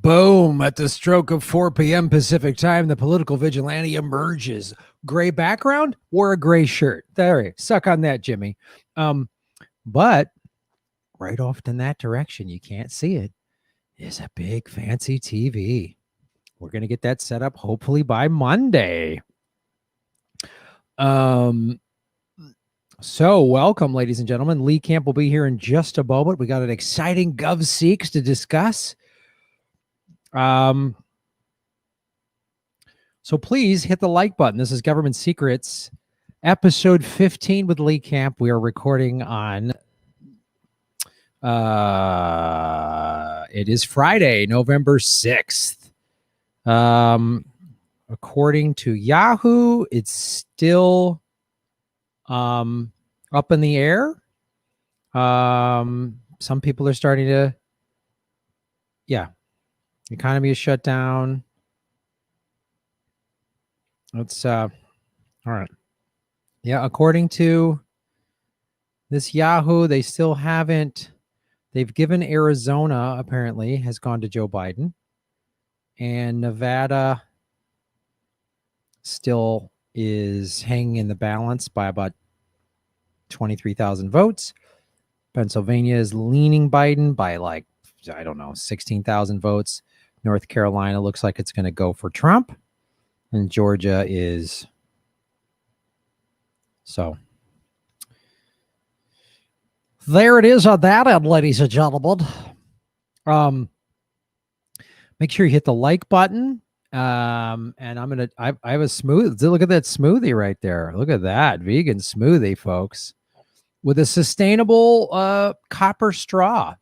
Boom. At the stroke of 4 p.m. Pacific time, the political vigilante emerges. Gray background, wore a gray shirt. There, suck on that, Jimmy. But right off in that direction, you can't see it, is a big fancy TV. We're going to get that set up hopefully by Monday. So welcome, ladies and gentlemen. Lee Camp will be here in just a moment. We got an exciting GovSeeks to discuss. So please hit the like button. This is Government Secrets, episode 15 with Lee Camp. We are recording on it is Friday, November 6th. According to Yahoo, it's still up in the air. Some people are starting to, economy is shut down. It's all right. Yeah, according to this Yahoo, they still haven't. They've given Arizona, apparently, has gone to Joe Biden, and Nevada still is hanging in the balance by about 23,000 votes. Pennsylvania is leaning Biden by 16,000 votes. North Carolina looks like it's going to go for Trump, and Georgia is so. There it is on that end, ladies and gentlemen. Make sure you hit the like button. And I have a smooth. Look at that smoothie right there. Look at that vegan smoothie, folks, with a sustainable copper straw.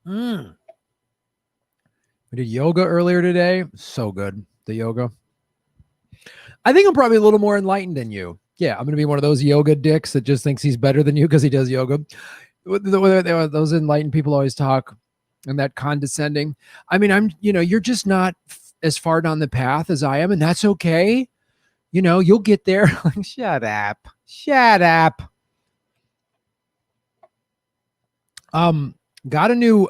We did yoga earlier today. So good. The yoga. I think I'm probably a little more enlightened than you. Yeah, I'm going to be one of those yoga dicks that just thinks he's better than you because he does yoga. Those enlightened people always talk and that condescending. I mean, you're just not as far down the path as I am, and that's okay. You'll get there. Shut up. Got a new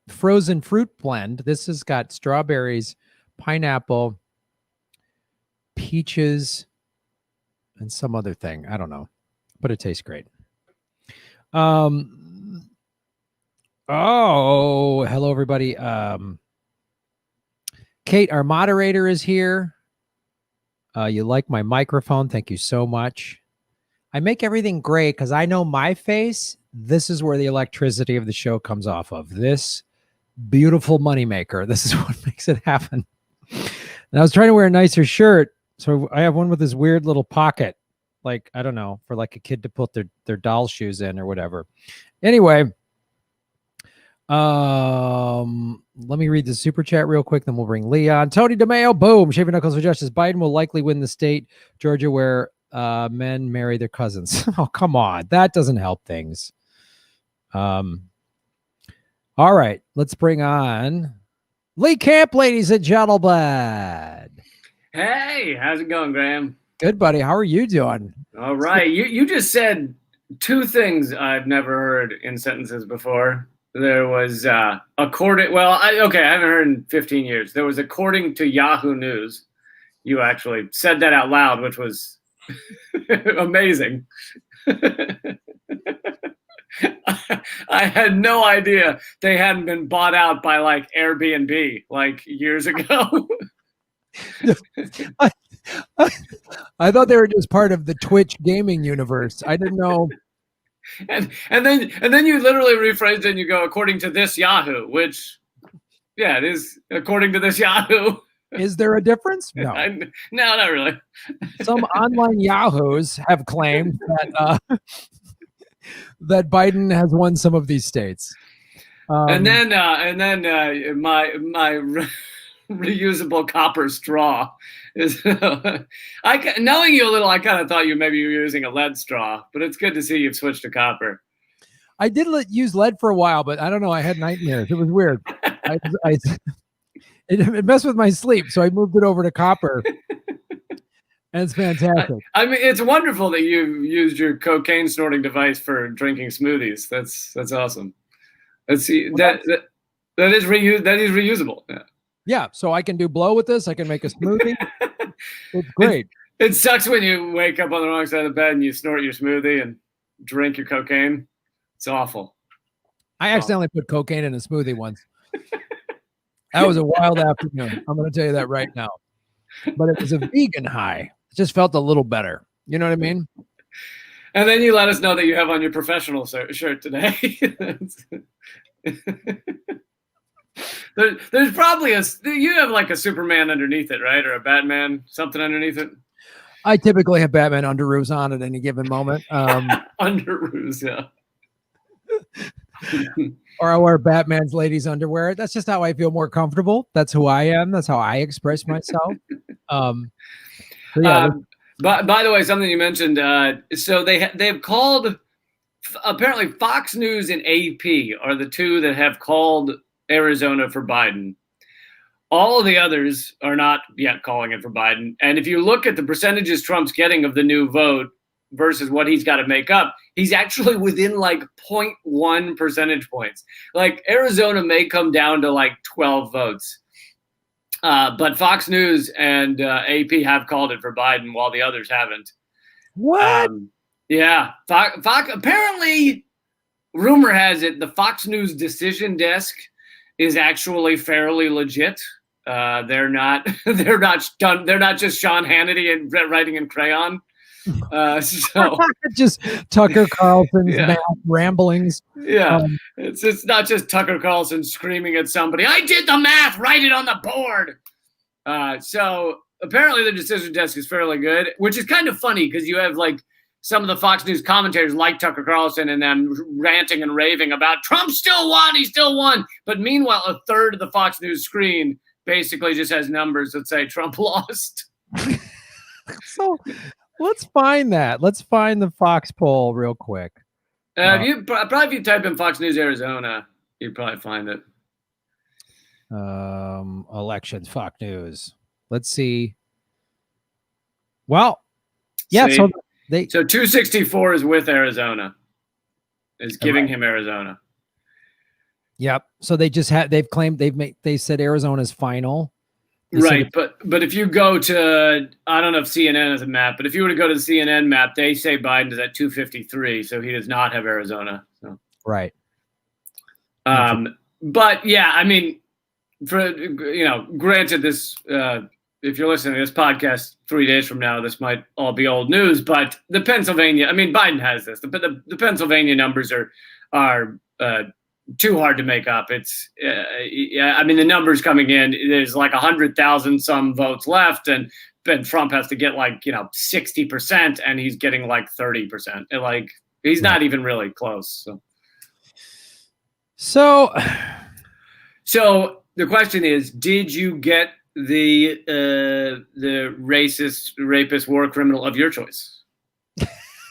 frozen fruit blend. This has got strawberries, pineapple, peaches, and some other thing. I don't know, but it tastes great. Oh, hello, everybody. Kate, our moderator, is here. You like my microphone. Thank you so much. I make everything gray because I know my face. This is where the electricity of the show comes off of. This beautiful moneymaker. This is what makes it happen. And I was trying to wear a nicer shirt. So I have one with this weird little pocket, like, I don't know, for like a kid to put their doll shoes in or whatever. Anyway, let me read the super chat real quick, then we'll bring Leon. Tony DeMayo, boom. Shaving Knuckles for Justice. Biden will likely win the state, Georgia, where men marry their cousins. Oh, come on. That doesn't help things. All right, let's bring on Lee Camp, ladies and gentlemen. Hey, how's it going, Graham? Good, buddy. How are you doing? All right. You just said two things I've never heard in sentences before. There was according. Well, I haven't heard in 15 years. There was according to Yahoo News. You actually said that out loud, which was amazing. I had no idea they hadn't been bought out by like Airbnb like years ago. I thought they were just part of the Twitch gaming universe. I didn't know. And then you literally rephrase it and you go, according to this Yahoo, which, yeah, it is according to this Yahoo. Is there a difference? No. No, not really. Some online Yahoos have claimed that that Biden has won some of these states. And then my reusable copper straw is knowing you a little, I kind of thought maybe you were using a lead straw, but it's good to see you've switched to copper. I did use lead for a while, but I don't know, I had nightmares. It was weird. It messed with my sleep, so I moved it over to copper. And it's fantastic. I mean, it's wonderful that you used your cocaine snorting device for drinking smoothies. That's awesome. Let's see. That is reusable. Yeah. Yeah. So I can do blow with this. I can make a smoothie. It's great. It sucks when you wake up on the wrong side of the bed and you snort your smoothie and drink your cocaine. It's awful. I accidentally put cocaine in a smoothie once. That was a wild afternoon. I'm going to tell you that right now. But it was a vegan high. It just felt a little better. You know what I mean? And then you let us know that you have on your professional shirt today. There's probably you have like a Superman underneath it, right? Or a Batman, something underneath it. I typically have Batman underoos on at any given moment. Underoos, yeah. Or I wear Batman's ladies' underwear. That's just how I feel more comfortable. That's who I am. That's how I express myself. Yeah. But by the way, something you mentioned. So they've called. Apparently, Fox News and AP are the two that have called Arizona for Biden. All of the others are not yet calling it for Biden. And if you look at the percentages Trump's getting of the new vote versus what he's got to make up, he's actually within like 0.1 percentage points. Like Arizona may come down to like 12 votes. But Fox News and AP have called it for Biden while the others haven't. What? Yeah. Fox apparently, rumor has it, the Fox News decision desk is actually fairly legit. They're not just Sean Hannity and writing in crayon. So just Tucker Carlson's math ramblings. Yeah. It's not just Tucker Carlson screaming at somebody, I did the math, write it on the board. So apparently the decision desk is fairly good, which is kind of funny because you have like some of the Fox News commentators like Tucker Carlson and them ranting and raving about Trump still won, he still won. But meanwhile, a third of the Fox News screen basically just has numbers that say Trump lost. So let's find that. Let's find the Fox poll real quick. If you type in Fox News Arizona, you'd probably find it. Elections, Fox News. Let's see. Well, yeah. See? So 264 is with Arizona. Is giving him Arizona. Yep. So they've claimed they said Arizona's final. Right, but if you go to, I don't know if CNN has a map, but if you were to go to the CNN map, they say Biden is at 253, so he does not have Arizona. So. Right. But yeah, I mean, granted, this if you're listening to this podcast 3 days from now, this might all be old news. But the Pennsylvania, I mean, Biden has this. The Pennsylvania numbers are too hard to make up. It's I mean, the numbers coming in, there's like 100,000 some votes left, and then Trump has to get like 60%, and he's getting like 30%. And like he's not even really close. So the question is, did you get the racist, rapist, war criminal of your choice?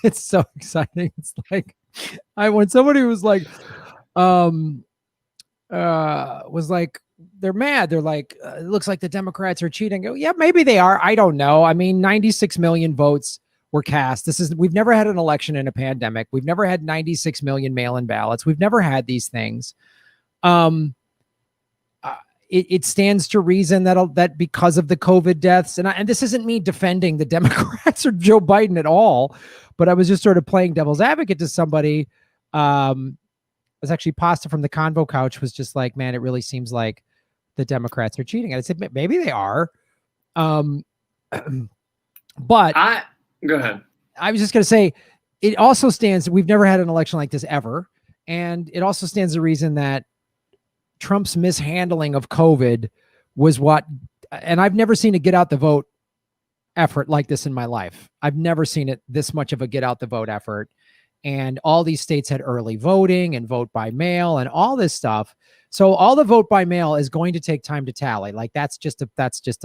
It's so exciting. It's like when somebody was like, they're mad. They're like, it looks like the Democrats are cheating. Go, yeah, maybe they are. I don't know. I mean, 96 million votes were cast. We've never had an election in a pandemic. We've never had 96 million mail-in ballots. We've never had these things. It stands to reason that because of the COVID deaths, and this isn't me defending the Democrats or Joe Biden at all, but I was just sort of playing devil's advocate to somebody. Was actually Pasta from the Convo Couch was just like, man, it really seems like the Democrats are cheating. And I said, maybe they are. But go ahead. I was just going to say, it also stands, we've never had an election like this ever. And it also stands to reason that Trump's mishandling of COVID was and I've never seen a get out the vote effort like this in my life. I've never seen it this much of a get out the vote effort. And all these states had early voting and vote by mail and all this stuff. So all the vote by mail is going to take time to tally. Like that's just a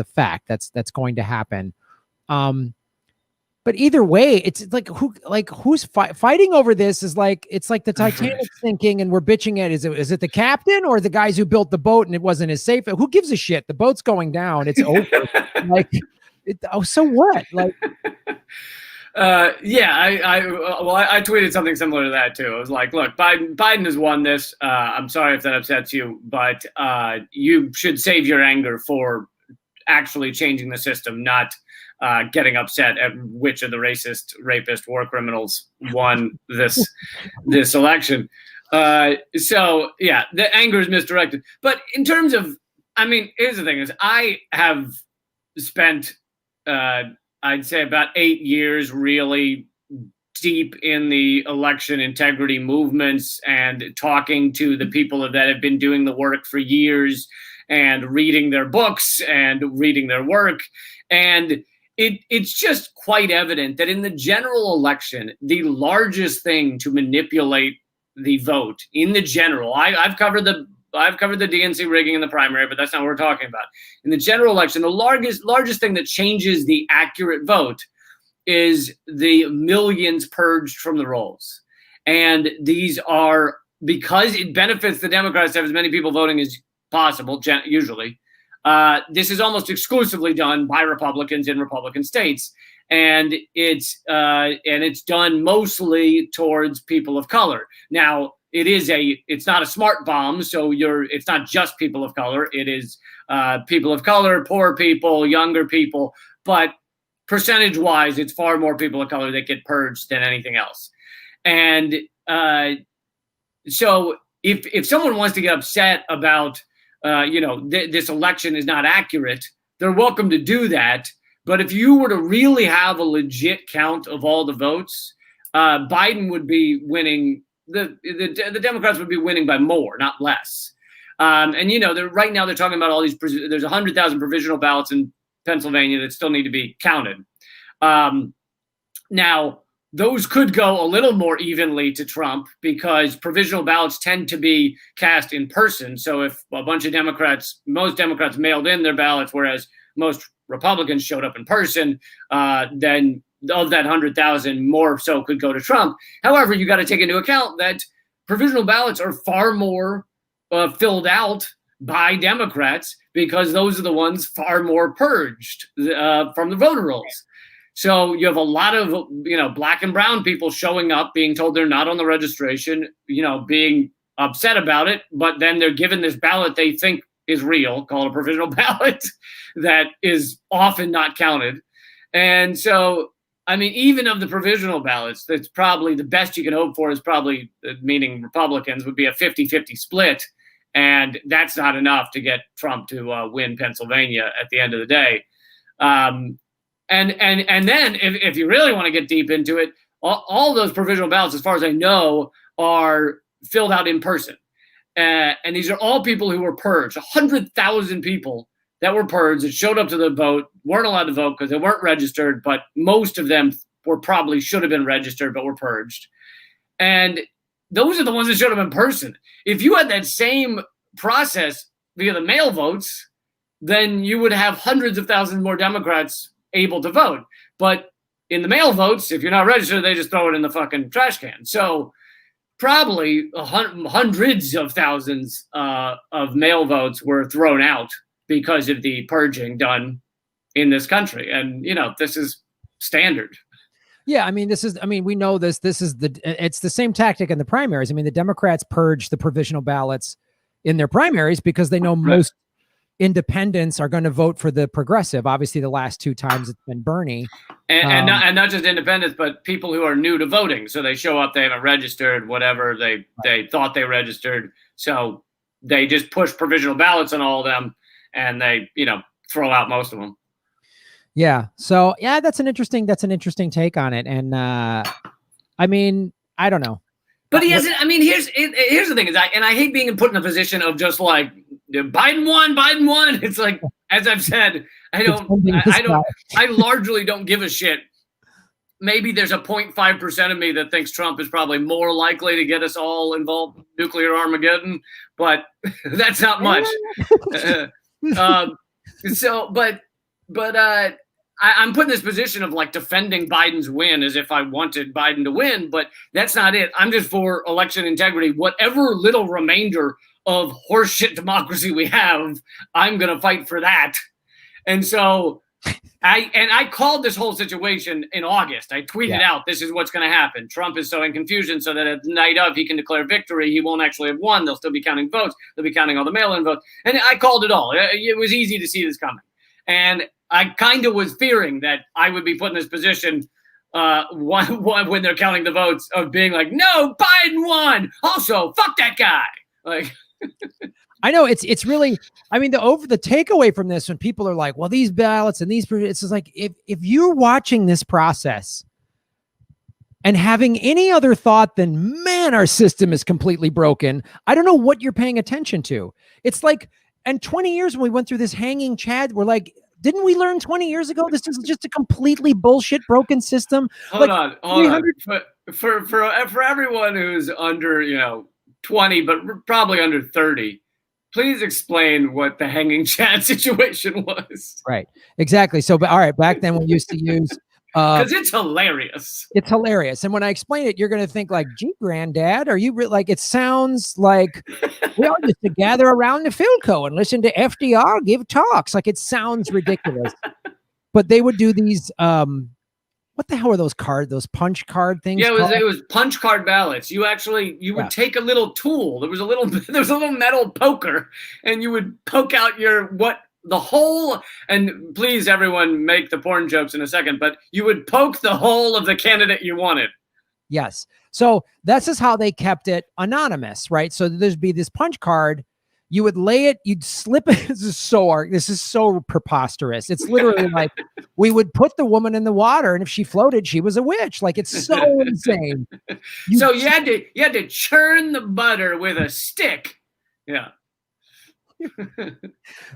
fact. That's going to happen. But either way, it's like who's fighting over this is like, it's like the Titanic sinking and we're bitching at, is it the captain or the guys who built the boat and it wasn't as safe? Who gives a shit? The boat's going down. It's over. So what? Like, I tweeted something similar to that too. I was like, look, Biden has won this. I'm sorry if that upsets you, but you should save your anger for actually changing the system, not getting upset at which of the racist, rapist, war criminals won this election. So yeah, the anger is misdirected. But in terms of, I mean, here's the thing: is I have spent, I'd say, about 8 years really deep in the election integrity movements and talking to the people that have been doing the work for years and reading their books and reading their work. And it's just quite evident that in the general election, the largest thing to manipulate the vote in the general, I've covered the DNC rigging in the primary, but that's not what we're talking about. In the general election, the largest thing that changes the accurate vote is the millions purged from the rolls. And these are, because it benefits the Democrats to have as many people voting as possible, usually, this is almost exclusively done by Republicans in Republican states. And it's done mostly towards people of color. Now, it's not a smart bomb, so it's not just people of color. It is people of color, poor people, younger people, but percentage-wise, it's far more people of color that get purged than anything else. And so if someone wants to get upset about, this election is not accurate, they're welcome to do that. But if you were to really have a legit count of all the votes, Biden would be winning. The Democrats would be winning by more, not less. And right now they're talking about all these. There's 100,000 provisional ballots in Pennsylvania that still need to be counted. Now, those could go a little more evenly to Trump because provisional ballots tend to be cast in person. So if a bunch of most Democrats mailed in their ballots, whereas most Republicans showed up in person, then of that 100,000, more so could go to Trump. However, you got to take into account that provisional ballots are far more filled out by Democrats because those are the ones far more purged from the voter rolls. So you have a lot of, black and brown people showing up, being told they're not on the registration, being upset about it, but then they're given this ballot they think is real, called a provisional ballot, that is often not counted. And so, I mean, even of the provisional ballots, that's probably the best you can hope for is probably, meaning Republicans, would be a 50-50 split. And that's not enough to get Trump to win Pennsylvania at the end of the day. And then if you really want to get deep into it, all those provisional ballots, as far as I know, are filled out in person. And these are all people who were purged, 100,000 people that were purged that showed up to the vote, weren't allowed to vote because they weren't registered, but most of them should have been registered, but were purged. And those are the ones that showed up in person. If you had that same process via the mail votes, then you would have hundreds of thousands more Democrats able to vote. But in the mail votes, if you're not registered, they just throw it in the fucking trash can. So probably hundreds of thousands of mail votes were thrown out because of the purging done in this country. And, this is standard. Yeah, I mean, we know this. It's the same tactic in the primaries. I mean, the Democrats purge the provisional ballots in their primaries because they know most independents are going to vote for the progressive. Obviously, the last two times it's been Bernie. And not just independents, but people who are new to voting. So they show up, they haven't registered, whatever, they thought they registered. So they just push provisional ballots on all of them and they, throw out most of them. Yeah. So yeah, that's an interesting take on it. And I mean, I don't know. But he hasn't. I mean, here's the thing: I hate being put in a position of just like Biden won. It's like, as I've said, I largely don't give a shit. Maybe there's a 0.5% of me that thinks Trump is probably more likely to get us all involved in nuclear Armageddon, but that's not much. I'm put in this position of like defending Biden's win as if I wanted Biden to win, but that's not it. I'm just for election integrity. Whatever little remainder of horseshit democracy we have, I'm going to fight for that. And so I called this whole situation in August. I tweeted out, this is what's going to happen. Trump is sowing confusion so that at the night of he can declare victory. He won't actually have won. They'll still be counting votes. They'll be counting all the mail-in votes. And I called it all. It was easy to see this coming. And I kind of was fearing that I would be put in this position when they're counting the votes of being like, no, Biden won. Also, fuck that guy. Like, I know it's really, I mean, the takeaway from this, when people are like, well, these ballots and these, it's just like, if you're watching this process and having any other thought than, man, our system is completely broken, I don't know what you're paying attention to. It's like, and 20 years when we went through this hanging Chad, we're like, didn't we learn 20 years ago this is just a completely bullshit broken system? Hold on. For everyone who's under 20, but probably under 30, please explain what the hanging Chad situation was. Right, exactly. So, but all right, back then we used to use because it's hilarious. It's hilarious, and when I explain it, you're going to think like, "Gee, Granddad, are you like?" It sounds like we all used to gather around the Philco and listen to FDR give talks. Like, it sounds ridiculous, but they would do these. What the hell are those punch card things? Yeah, it was punch card ballots. You would take a little tool. There was a little metal poker, and you would poke out the hole. And please, everyone, make the porn jokes in a second. But you would poke the hole of the candidate you wanted. Yes. So this is how they kept it anonymous, right? So there'd be this punch card. You would lay it, you'd slip it. This is so preposterous. It's literally like we would put the woman in the water, and if she floated, she was a witch. Like, it's so insane. You had to churn the butter with a stick. Yeah.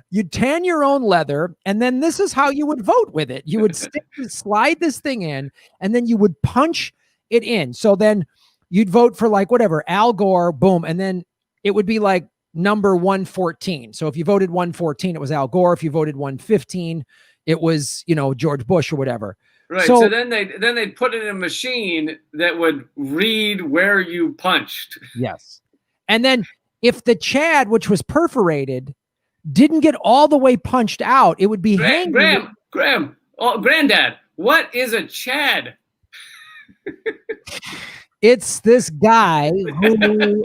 You'd tan your own leather, and then this is how you would vote with it. You would slide this thing in, and then you would punch it in. So then you'd vote for like whatever, Al Gore, boom, and then it would be like number 114. So if you voted 114, it was Al Gore. If you voted 115, it was, George Bush or whatever. Right. So then they'd put it in a machine that would read where you punched. Yes. And then if the Chad, which was perforated, didn't get all the way punched out, it would be hanging. Graham, Granddad, what is a Chad? It's this guy who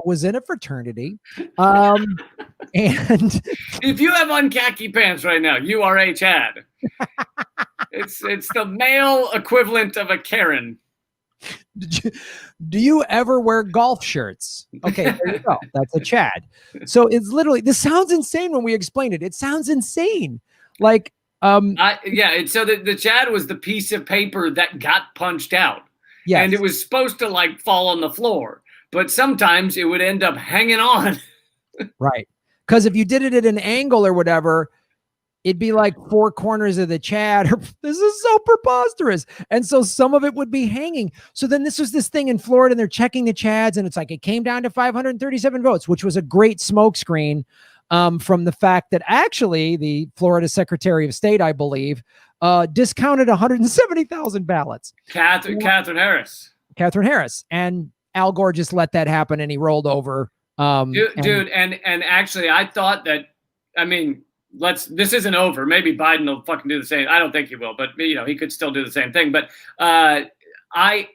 was in a fraternity. And if you have on khaki pants right now, you are a Chad. It's the male equivalent of a Karen. Do you ever wear golf shirts? Okay, there you go. That's a Chad. So it's literally, this sounds insane when we explain it. It sounds insane. Like, so the Chad was the piece of paper that got punched out. Yes. And it was supposed to like fall on the floor, but sometimes it would end up hanging on. Right. Because if you did it at an angle or whatever, it'd be like four corners of the Chad. This is so preposterous. And so some of it would be hanging. So then this was this thing in Florida, and they're checking the Chads, and it's like it came down to 537 votes, which was a great smokescreen from the fact that actually the Florida Secretary of State, I believe, discounted 170,000 ballots. Catherine Harris. And Al Gore just let that happen, and he rolled over. And actually, I thought that, I mean, this isn't over. Maybe Biden will fucking do the same. I don't think he will, but he could still do the same thing. But I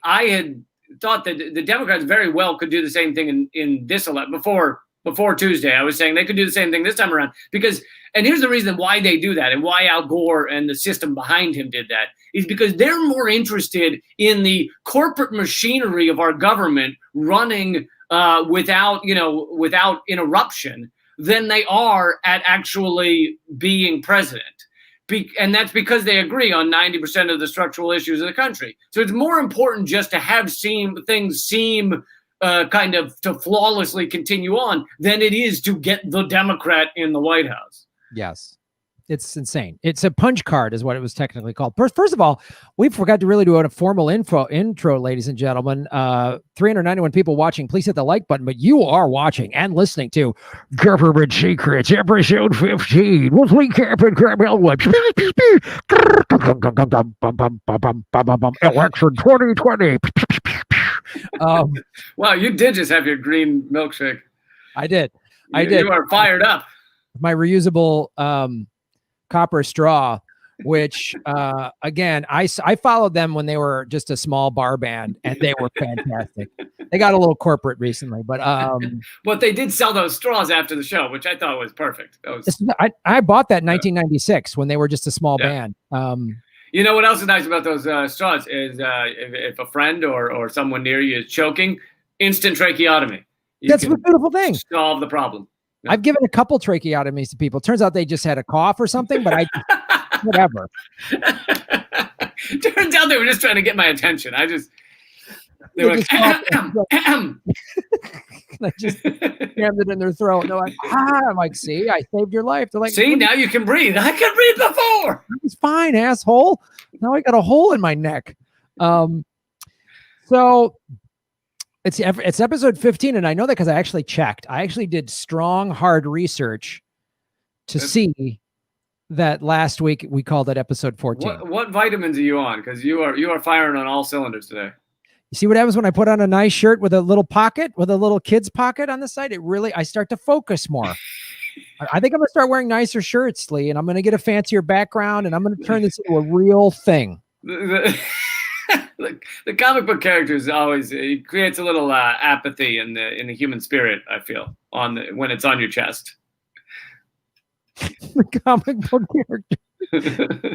had thought that the Democrats very well could do the same thing in this election before Tuesday. I was saying they could do the same thing this time around and here's the reason why they do that and why Al Gore and the system behind him did that is because they're more interested in the corporate machinery of our government running without interruption than they are at actually being president. And that's because they agree on 90% of the structural issues of the country. So it's more important just to have things seem kind of to flawlessly continue on than it is to get the Democrat in the White House. Yes. It's insane. It's a punch card is what it was technically called. First of all, we forgot to really do a formal intro, ladies and gentlemen. 391 people watching. Please hit the like button, but you are watching and listening to Government Secrets, episode 15. With Lee Camp and Graham Elwood. Election 2020. Wow, you did just have your green milkshake. I did. You are fired up. My reusable copper straw. which again, I followed them when they were just a small bar band, and they were fantastic. They got a little corporate recently, but they did sell those straws after the show, which I thought was perfect. I bought that in 1996 when they were just a small band. You know what else is nice about those straws is if a friend or someone near you is choking, instant tracheotomy. That's a beautiful thing. Solve the problem. Yeah. I've given a couple tracheotomies to people. Turns out they just had a cough or something, but whatever. Turns out they were just trying to get my attention. They were like, I just jammed it in their throat. They're like, I'm like, see, I saved your life. They're like, see, now you can breathe. I could breathe before. It was fine, asshole. Now I got a hole in my neck. So it's episode 15, and I know that because I actually checked. I actually did strong, hard research to see that last week we called it episode 14. What vitamins are you on? Because you are firing on all cylinders today. You see what happens when I put on a nice shirt with a little pocket, with a little kid's pocket on the side? I start to focus more. I think I'm going to start wearing nicer shirts, Lee, and I'm going to get a fancier background, and I'm going to turn this into a real thing. The comic book characters it creates a little apathy in the human spirit, I feel, when it's on your chest. The comic book character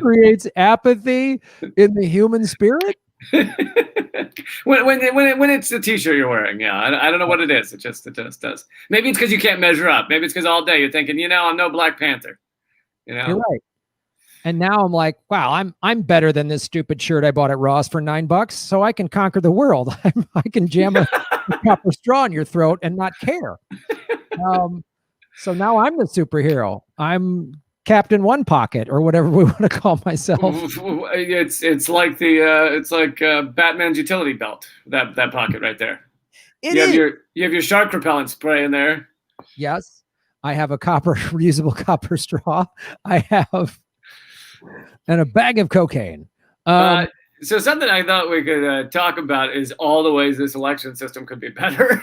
creates apathy in the human spirit? when it's the t-shirt you're wearing, I don't know what it is. It just does. Maybe it's because you can't measure up. Maybe it's because all day you're thinking, I'm no Black Panther. You're right. And now I'm like, wow, I'm better than this stupid shirt I bought at Ross for $9, so I can conquer the world. I can jam a copper straw in your throat and not care. So now I'm the superhero. I'm Captain One Pocket, or whatever we want to call myself. It's like Batman's utility belt. That pocket right there. You have your shark repellent spray in there. Yes, I have a reusable copper straw. I have and a bag of cocaine. So something I thought we could talk about is all the ways this election system could be better.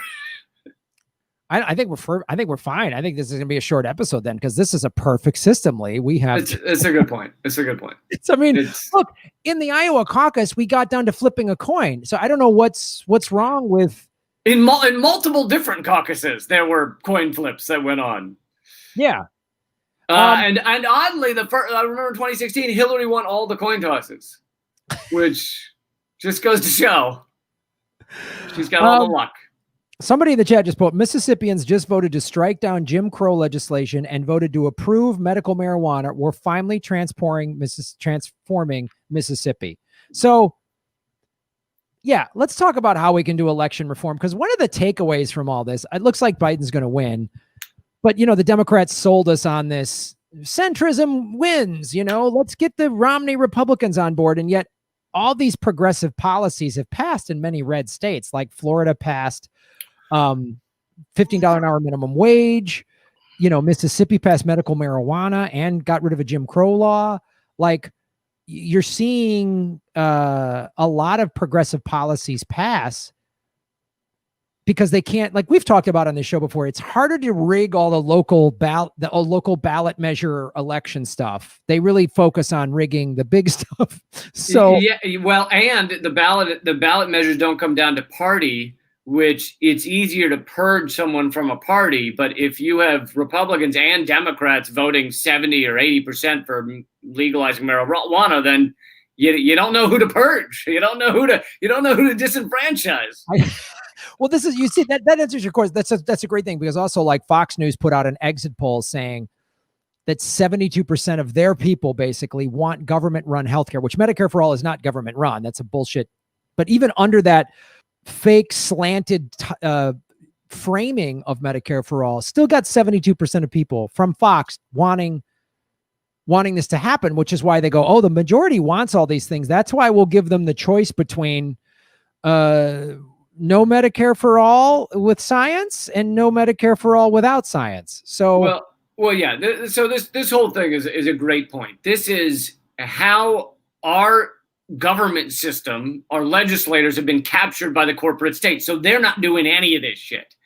I think we're fine. I think this is going to be a short episode then, because this is a perfect system, Lee. It's a good point. Look, in the Iowa caucus, we got down to flipping a coin. So I don't know what's wrong with. In multiple different caucuses, there were coin flips that went on. Yeah. And oddly, I remember 2016, Hillary won all the coin tosses, which just goes to show she's got all the luck. Somebody in the chat just put, Mississippians just voted to strike down Jim Crow legislation and voted to approve medical marijuana. We're finally transforming Mississippi. So, yeah, let's talk about how we can do election reform, because one of the takeaways from all this, it looks like Biden's going to win. But, the Democrats sold us on this. Centrism wins, let's get the Romney Republicans on board. And yet all these progressive policies have passed in many red states, like Florida passed $15 an hour minimum wage. Mississippi passed medical marijuana and got rid of a Jim Crow law. Like, you're seeing a lot of progressive policies pass because they can't, like we've talked about on this show before, it's harder to rig all the local ballot measure election stuff. They really focus on rigging the big stuff. So yeah, well, and the ballot measures don't come down to party, which it's easier to purge someone from a party. But if you have Republicans and Democrats voting 70 or 80% for legalizing marijuana, then you don't know who to purge. You don't know who to disenfranchise. Well, this is, you see, that answers your question. That's a great thing, because also, like, Fox News put out an exit poll saying that 72% of their people basically want government-run healthcare, which Medicare for All is not government-run. That's a bullshit. But even under that fake slanted framing of Medicare for All, still got 72% of people from Fox wanting this to happen, which is why they go, oh, the majority wants all these things. That's why we'll give them the choice between no Medicare for All with science and no Medicare for All without science. So, well, yeah. So this whole thing is a great point. This is how our government system, our legislators have been captured by the corporate state. So they're not doing any of this shit.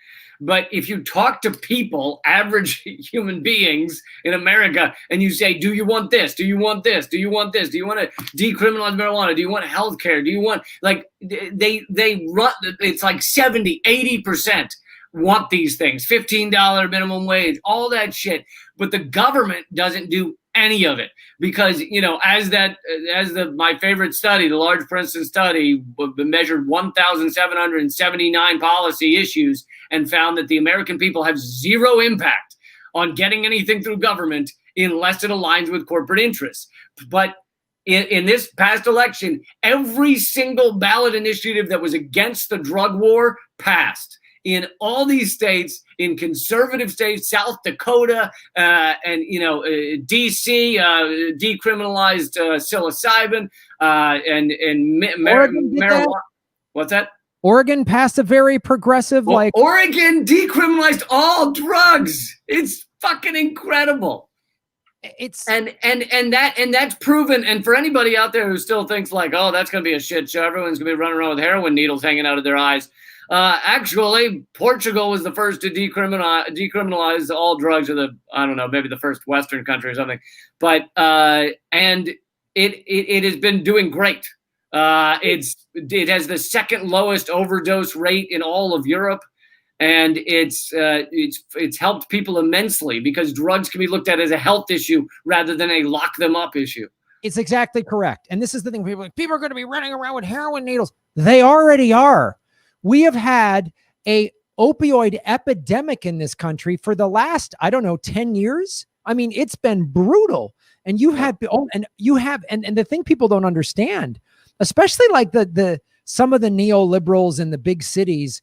But if you talk to people, average human beings in America, and you say, do you want this? Do you want this? Do you want this? Do you want to decriminalize marijuana? Do you want health care? Do you want, like, they run, it's like 70, 80% want these things, $15 minimum wage, all that shit. But the government doesn't do any of it, because, you know, my favorite study, the large Princeton study, measured 1,779 policy issues and found that the American people have zero impact on getting anything through government unless it aligns with corporate interests. But in this past election, every single ballot initiative that was against the drug war passed. In all these states, in conservative states, South Dakota, and, you know, DC decriminalized psilocybin, and marijuana. What's that? Oregon passed a very progressive, like, Oregon decriminalized all drugs. It's fucking incredible. It's and that's proven. And for anybody out there who still thinks like, oh, that's going to be a shit show, everyone's going to be running around with heroin needles hanging out of their eyes. Actually, Portugal was the first to decriminalize all drugs, or I don't know, maybe the first Western country or something. But and it has been doing great. It has the second lowest overdose rate in all of Europe, and it's helped people immensely, because drugs can be looked at as a health issue rather than a lock them up issue. It's exactly correct. And this is the thing: people are going to be running around with heroin needles. They already are. We have had a opioid epidemic in this country for the last, I don't know, 10 years. I mean, it's been brutal. And and the thing people don't understand, especially like some of the neoliberals in the big cities,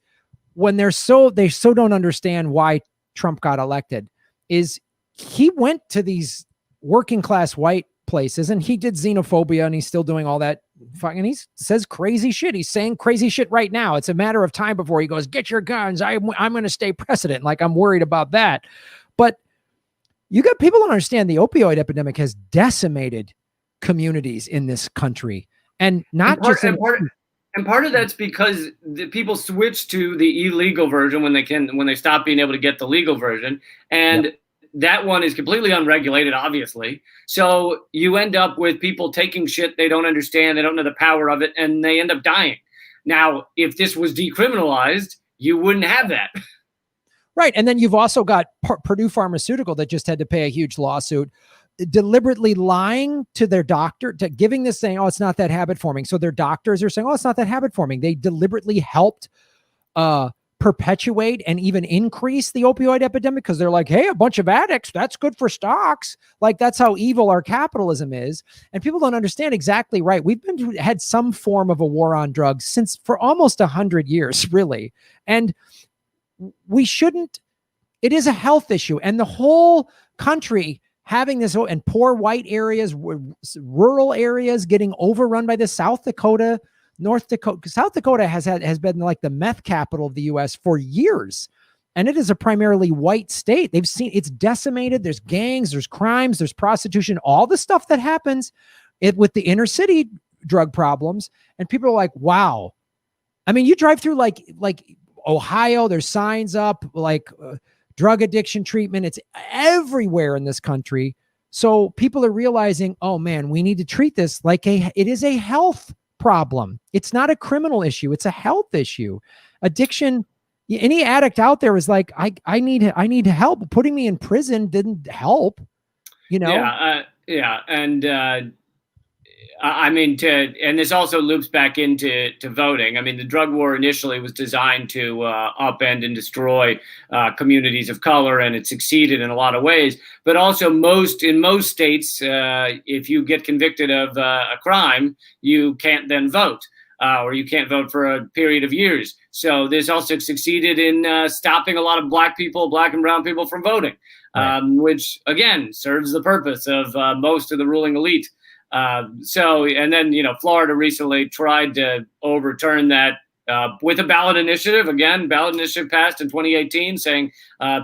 when they so don't understand why Trump got elected, is he went to these working class white places and he did xenophobia, and he's still doing all that fucking, he says crazy shit. He's saying crazy shit right now. It's a matter of time before he goes, get your guns. I'm going to stay president. Like, I'm worried about that. But you got people don't understand the opioid epidemic has decimated communities in this country. And not just part of that's because the people switch to the illegal version when they stop being able to get the legal version. And that one is completely unregulated, obviously. So you end up with people taking shit they don't understand, they don't know the power of it, and they end up dying. Now, if this was decriminalized, you wouldn't have that. Right. And then you've also got Purdue Pharmaceutical that just had to pay a huge lawsuit, deliberately lying to their doctor, to giving this saying, oh, it's not that habit forming. So their doctors are saying, oh, it's not that habit forming. They deliberately helped perpetuate and even increase the opioid epidemic, because they're like, hey, a bunch of addicts, that's good for stocks. Like, that's how evil our capitalism is. And people don't understand exactly right. We've had some form of a war on drugs for almost 100 years, really. And we shouldn't, it is a health issue. And the whole country having this, and poor white areas, rural areas getting overrun by the South Dakota, North Dakota. South Dakota has been like the meth capital of the U.S. for years, and it is a primarily white state. They've seen it's decimated. There's gangs, there's crimes, there's prostitution, all the stuff that happens with the inner city drug problems. And people are like, wow. I mean, you drive through like Ohio, there's signs up like drug addiction treatment. It's everywhere in this country. So people are realizing, oh man, we need to treat this like it is a health problem. It's not a criminal issue. It's a health issue. Addiction, any addict out there is like, I need help. Putting me in prison didn't help, you know? Yeah. And I mean, and this also loops back into voting. I mean, the drug war initially was designed to upend and destroy communities of color, and it succeeded in a lot of ways. But also, in most states, if you get convicted of a crime, you can't then vote, or you can't vote for a period of years. So this also succeeded in stopping a lot of black and brown people from voting, right. Which again serves the purpose of most of the ruling elite. And then, Florida recently tried to overturn that with a ballot initiative. Again, ballot initiative passed in 2018 saying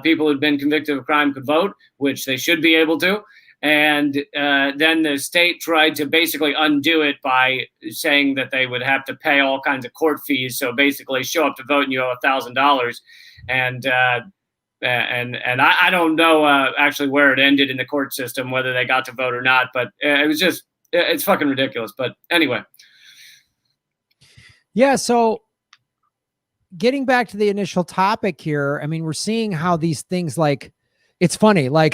people who'd been convicted of a crime could vote, which they should be able to. And then the state tried to basically undo it by saying that they would have to pay all kinds of court fees. So basically, show up to vote and you owe $1,000. And I don't know actually where it ended in the court system, whether they got to vote or not. But it was just, it's fucking ridiculous. But anyway. Yeah. So getting back to the initial topic here, I mean, we're seeing how these things, like, it's funny, like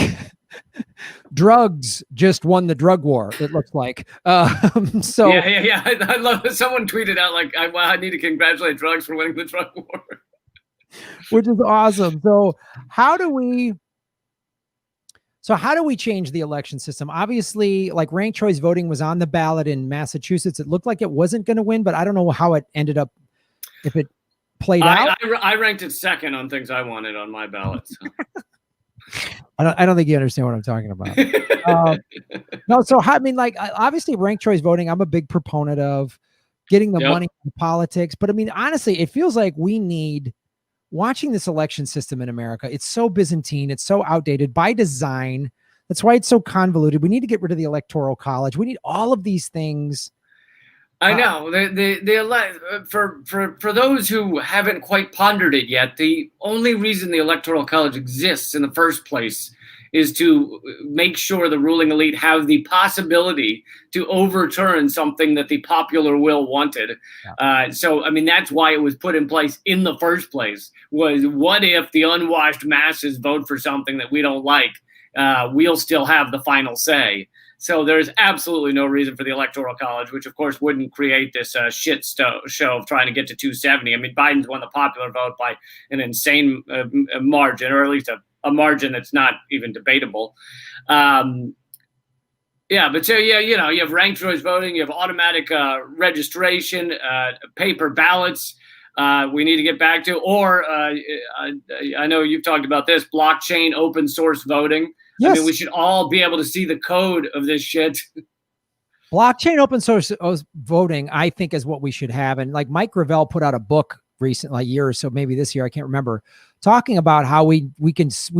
drugs just won the drug war, it looks like. So yeah. I love it. Someone tweeted out like, I need to congratulate drugs for winning the drug war. Which is awesome. So how do we change the election system? Obviously, like, ranked choice voting was on the ballot in Massachusetts. It looked like it wasn't going to win, but I don't know how it ended up, if it played out. I ranked it second on things I wanted on my ballot. So. I don't think you understand what I'm talking about. No, so I mean, like, obviously ranked choice voting, I'm a big proponent of getting the money in politics. But I mean, honestly, it feels like we need, watching this election system in America, it's so Byzantine, it's so outdated by design. That's why it's so convoluted. We need to get rid of the Electoral College. We need all of these things. I know for those who haven't quite pondered it yet, the only reason the Electoral College exists in the first place is to make sure the ruling elite have the possibility to overturn something that the popular will wanted. Yeah. So, I mean, that's why it was put in place in the first place, was what if the unwashed masses vote for something that we don't like? We'll still have the final say. So there's absolutely no reason for the Electoral College, which, of course, wouldn't create this shit show of trying to get to 270. I mean, Biden's won the popular vote by an insane margin, or at least a margin that's not even debatable. But so, you have ranked choice voting, you have automatic registration, paper ballots. We need to get back to, or I know you've talked about this, blockchain open source voting. Yes. I mean, we should all be able to see the code of this shit. Blockchain open source voting, I think, is what we should have. And like Mike Gravel put out a book recently, a year or so, maybe this year, I can't remember, talking about how we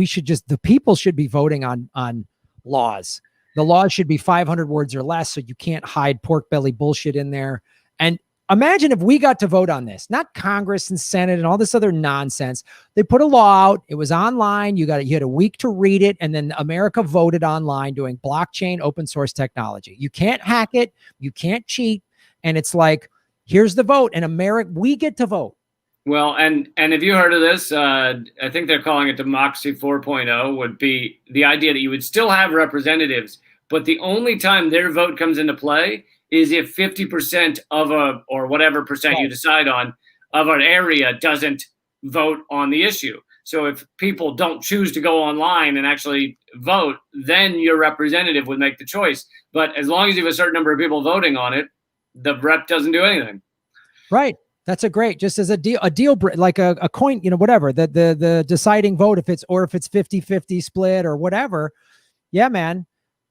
should just, the people should be voting on laws. The laws should be 500 words or less, so you can't hide pork belly bullshit in there. And imagine if we got to vote on this, not Congress and Senate and all this other nonsense. They put a law out. It was online. You had a week to read it. And then America voted online doing blockchain open source technology. You can't hack it. You can't cheat. And it's like, here's the vote. And America, we get to vote. Well, and if you heard of this, I think they're calling it Democracy 4.0, would be the idea that you would still have representatives, but the only time their vote comes into play is if 50% of or whatever percent you decide on, of an area doesn't vote on the issue. So if people don't choose to go online and actually vote, then your representative would make the choice. But as long as you have a certain number of people voting on it, the rep doesn't do anything. Right. That's a great, just as a deal, like a coin, whatever, the deciding vote, if it's 50-50 split or whatever. Yeah, man.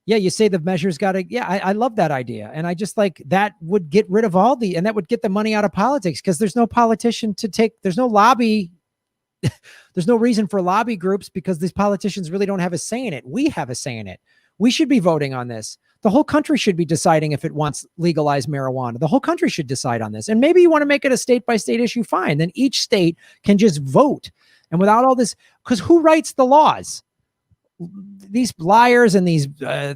Yeah, you say the measure's got to, I love that idea. And I just like, that would get rid of and that would get the money out of politics, because there's no politician there's no lobby. There's no reason for lobby groups, because these politicians really don't have a say in it. We have a say in it. We should be voting on this. The whole country should be deciding if it wants legalized marijuana. The whole country should decide on this. And maybe you want to make it a state-by-state issue, fine. Then each state can just vote. And without all this, because who writes the laws? These liars and these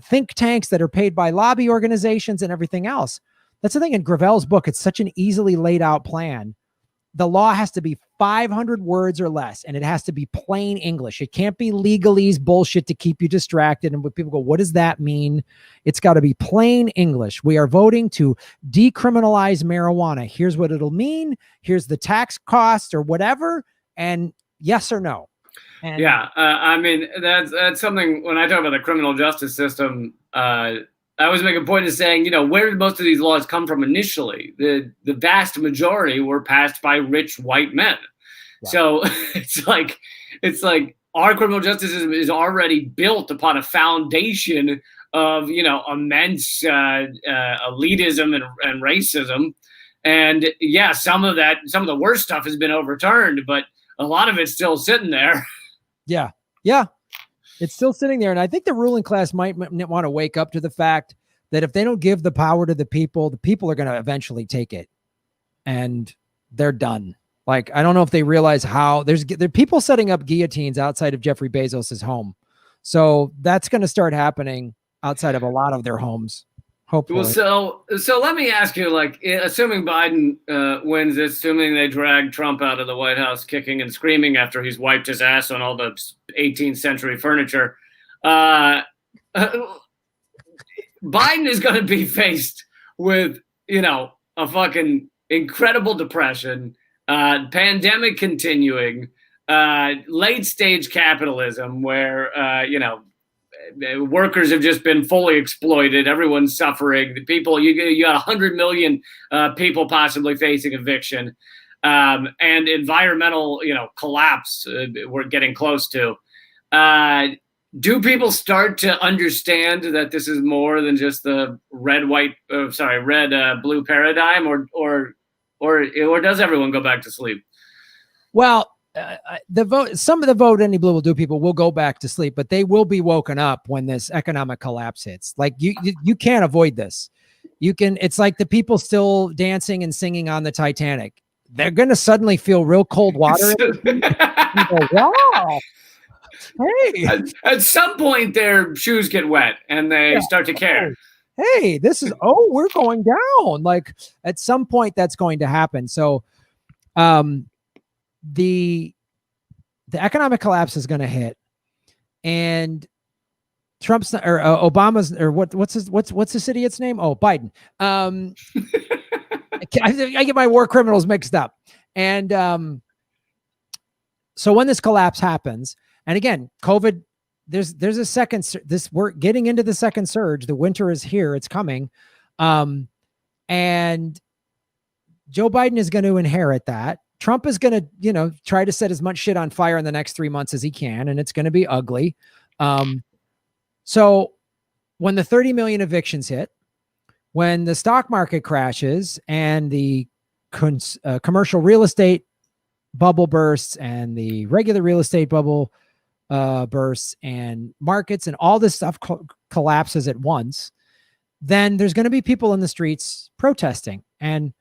think tanks that are paid by lobby organizations and everything else. That's the thing in Gravel's book. It's such an easily laid out plan. The law has to be 500 words or less, and it has to be plain English. It can't be legalese bullshit to keep you distracted. And when people go, what does that mean? It's got to be plain English. We are voting to decriminalize marijuana. Here's what it'll mean. Here's the tax cost or whatever. And yes or no. And I mean, that's something, when I talk about the criminal justice system, I always make a point of saying, where did most of these laws come from initially? The vast majority were passed by rich white men. Yeah. So it's like our criminal justice system is already built upon a foundation of, immense elitism and racism. And yeah, some of the worst stuff has been overturned, but a lot of it's still sitting there. Yeah. Yeah. It's still sitting there. And I think the ruling class might want to wake up to the fact that if they don't give the power to the people are going to eventually take it. And they're done. Like, I don't know if they realize how there are people setting up guillotines outside of Jeffrey Bezos's home. So that's going to start happening outside of a lot of their homes. Hopefully. Well, so let me ask you, like, assuming Biden wins, assuming they drag Trump out of the White House kicking and screaming after he's wiped his ass on all the 18th century furniture, Biden is going to be faced with, a fucking incredible depression, pandemic continuing, late stage capitalism where, workers have just been fully exploited. Everyone's suffering. The people, you got 100 million people possibly facing eviction, and environmental, collapse. We're getting close to. Do people start to understand that this is more than just the red blue paradigm, or does everyone go back to sleep? Well, some of the vote any blue will do people will go back to sleep, but they will be woken up when this economic collapse hits. Like you can't avoid this. It's like the people still dancing and singing on the Titanic. They're going to suddenly feel real cold water. Go, wow. Hey, at some point their shoes get wet and they start to care. Hey, we're going down. Like, at some point that's going to happen. So, the economic collapse is going to hit, and Trump's or Obama's or what's his idiot's name? Oh, Biden. I get my war criminals mixed up. And so when this collapse happens, and again, COVID, there's a second. We're getting into the second surge. The winter is here. It's coming, and Joe Biden is going to inherit that. Trump is going to, try to set as much shit on fire in the next 3 months as he can, and it's going to be ugly. So when the 30 million evictions hit, when the stock market crashes and the commercial real estate bubble bursts and the regular real estate bubble bursts and markets and all this stuff collapses at once, then there's going to be people in the streets protesting, and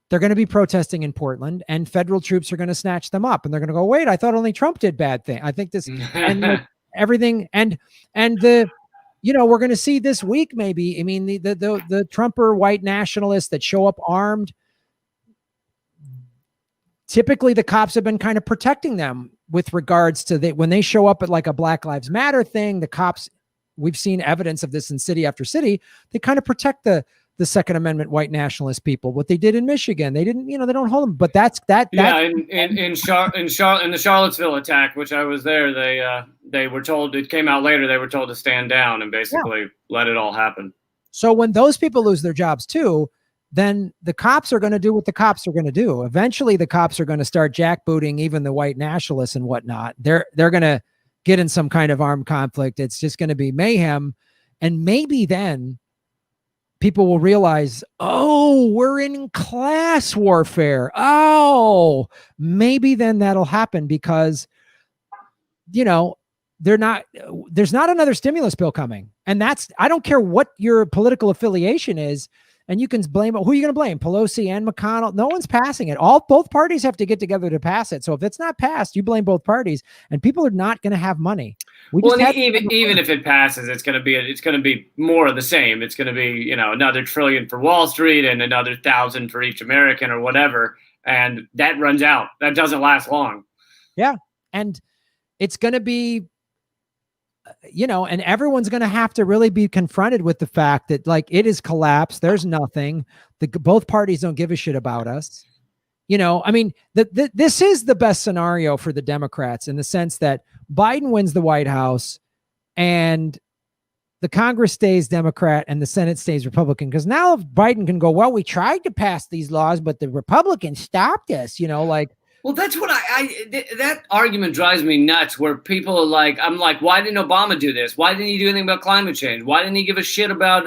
they're going to be protesting in Portland, and federal troops are going to snatch them up, and they're going to go, wait, I thought only Trump did bad thing. I think this and everything. And we're going to see this week, maybe, I mean, the Trumper white nationalists that show up armed. Typically the cops have been kind of protecting them with regards to when they show up at like a Black Lives Matter thing, the cops, we've seen evidence of this in city after city. They kind of protect the Second Amendment white nationalist people. What they did in Michigan, they didn't, they don't hold them. But in the Charlottesville attack, which I was there, they were told, it came out later, they were told to stand down and basically let it all happen. So when those people lose their jobs too, then the cops are going to do what the cops are going to do. Eventually the cops are going to start jackbooting even the white nationalists and whatnot. They're going to get in some kind of armed conflict. It's just going to be mayhem. And maybe then people will realize, oh, we're in class warfare. Oh, maybe then that'll happen because, there's not another stimulus bill coming. And I don't care what your political affiliation is. And you can blame it. Who are you going to blame? Pelosi and McConnell? No one's passing it. Both parties have to get together to pass it. So if it's not passed, you blame both parties, and people are not going to have money. Even if it passes, it's going to be more of the same. It's going to be, another $1 trillion for Wall Street and another 1,000 for each American or whatever. And that runs out. That doesn't last long. Yeah. And it's going to be, and everyone's going to have to really be confronted with the fact that, like, it is collapsed. There's nothing. Both parties don't give a shit about us. I mean, this is the best scenario for the Democrats in the sense that Biden wins the White House and the Congress stays Democrat and the Senate stays Republican. Because now Biden can go, well, we tried to pass these laws, but the Republicans stopped us, Well, that's what that argument drives me nuts, where people are like, I'm like, why didn't Obama do this? Why didn't he do anything about climate change? Why didn't he give a shit about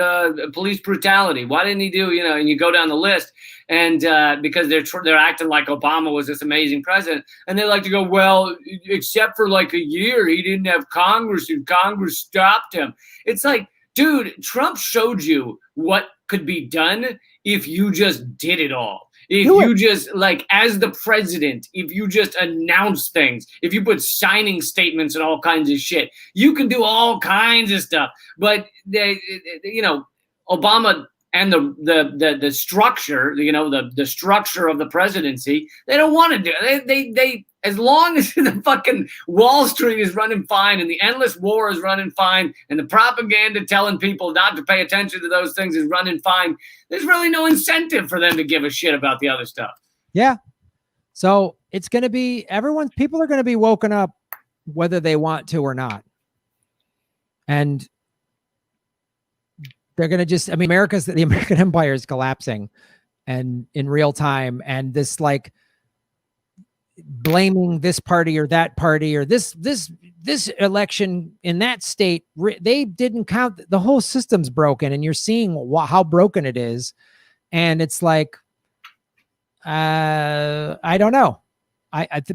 police brutality? Why didn't he do, and you go down the list, and because they're acting like Obama was this amazing president, and they like to go, well, except for like a year, he didn't have Congress, and Congress stopped him. It's like, dude, Trump showed you what could be done if you just did it all. If you just, like, as the president, if you just announce things, if you put signing statements and all kinds of shit, you can do all kinds of stuff. But Obama and the structure, the structure of the presidency, they don't want to do it. They as long as the fucking Wall Street is running fine and the endless war is running fine and the propaganda telling people not to pay attention to those things is running fine, there's really no incentive for them to give a shit about the other stuff. Yeah. So it's going to be people are going to be woken up whether they want to or not. And they're going to just, the American empire is collapsing and in real time. And this, like, blaming this party or that party or this election in that state, they didn't count. The whole system's broken, and you're seeing how broken it is. And it's like, I don't know.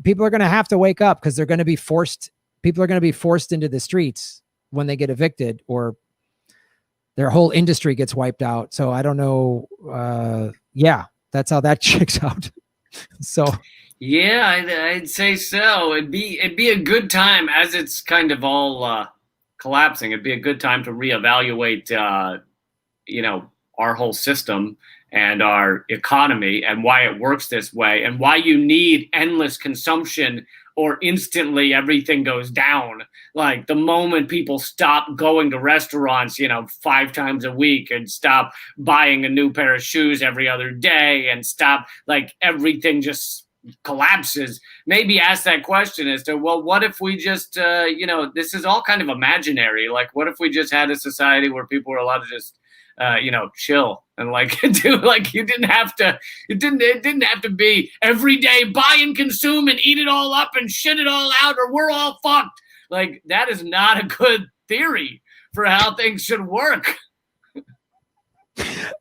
People are going to have to wake up, because they're going to be forced. People are going to be forced into the streets when they get evicted, or their whole industry gets wiped out. So I don't know. Yeah, that's how that checks out. So. Yeah, I'd say so. It'd be a good time, as it's kind of all collapsing. It'd be a good time to reevaluate, our whole system and our economy and why it works this way and why you need endless consumption or instantly everything goes down. Like the moment people stop going to restaurants, 5 times a week, and stop buying a new pair of shoes every other day, and stop, like, everything just collapses. Maybe ask that question as to, well, what if we just, this is all kind of imaginary. Like, what if we just had a society where people were allowed to just, chill and, like, do, like, it didn't have to be every day buy and consume and eat it all up and shit it all out or we're all fucked. Like, that is not a good theory for how things should work.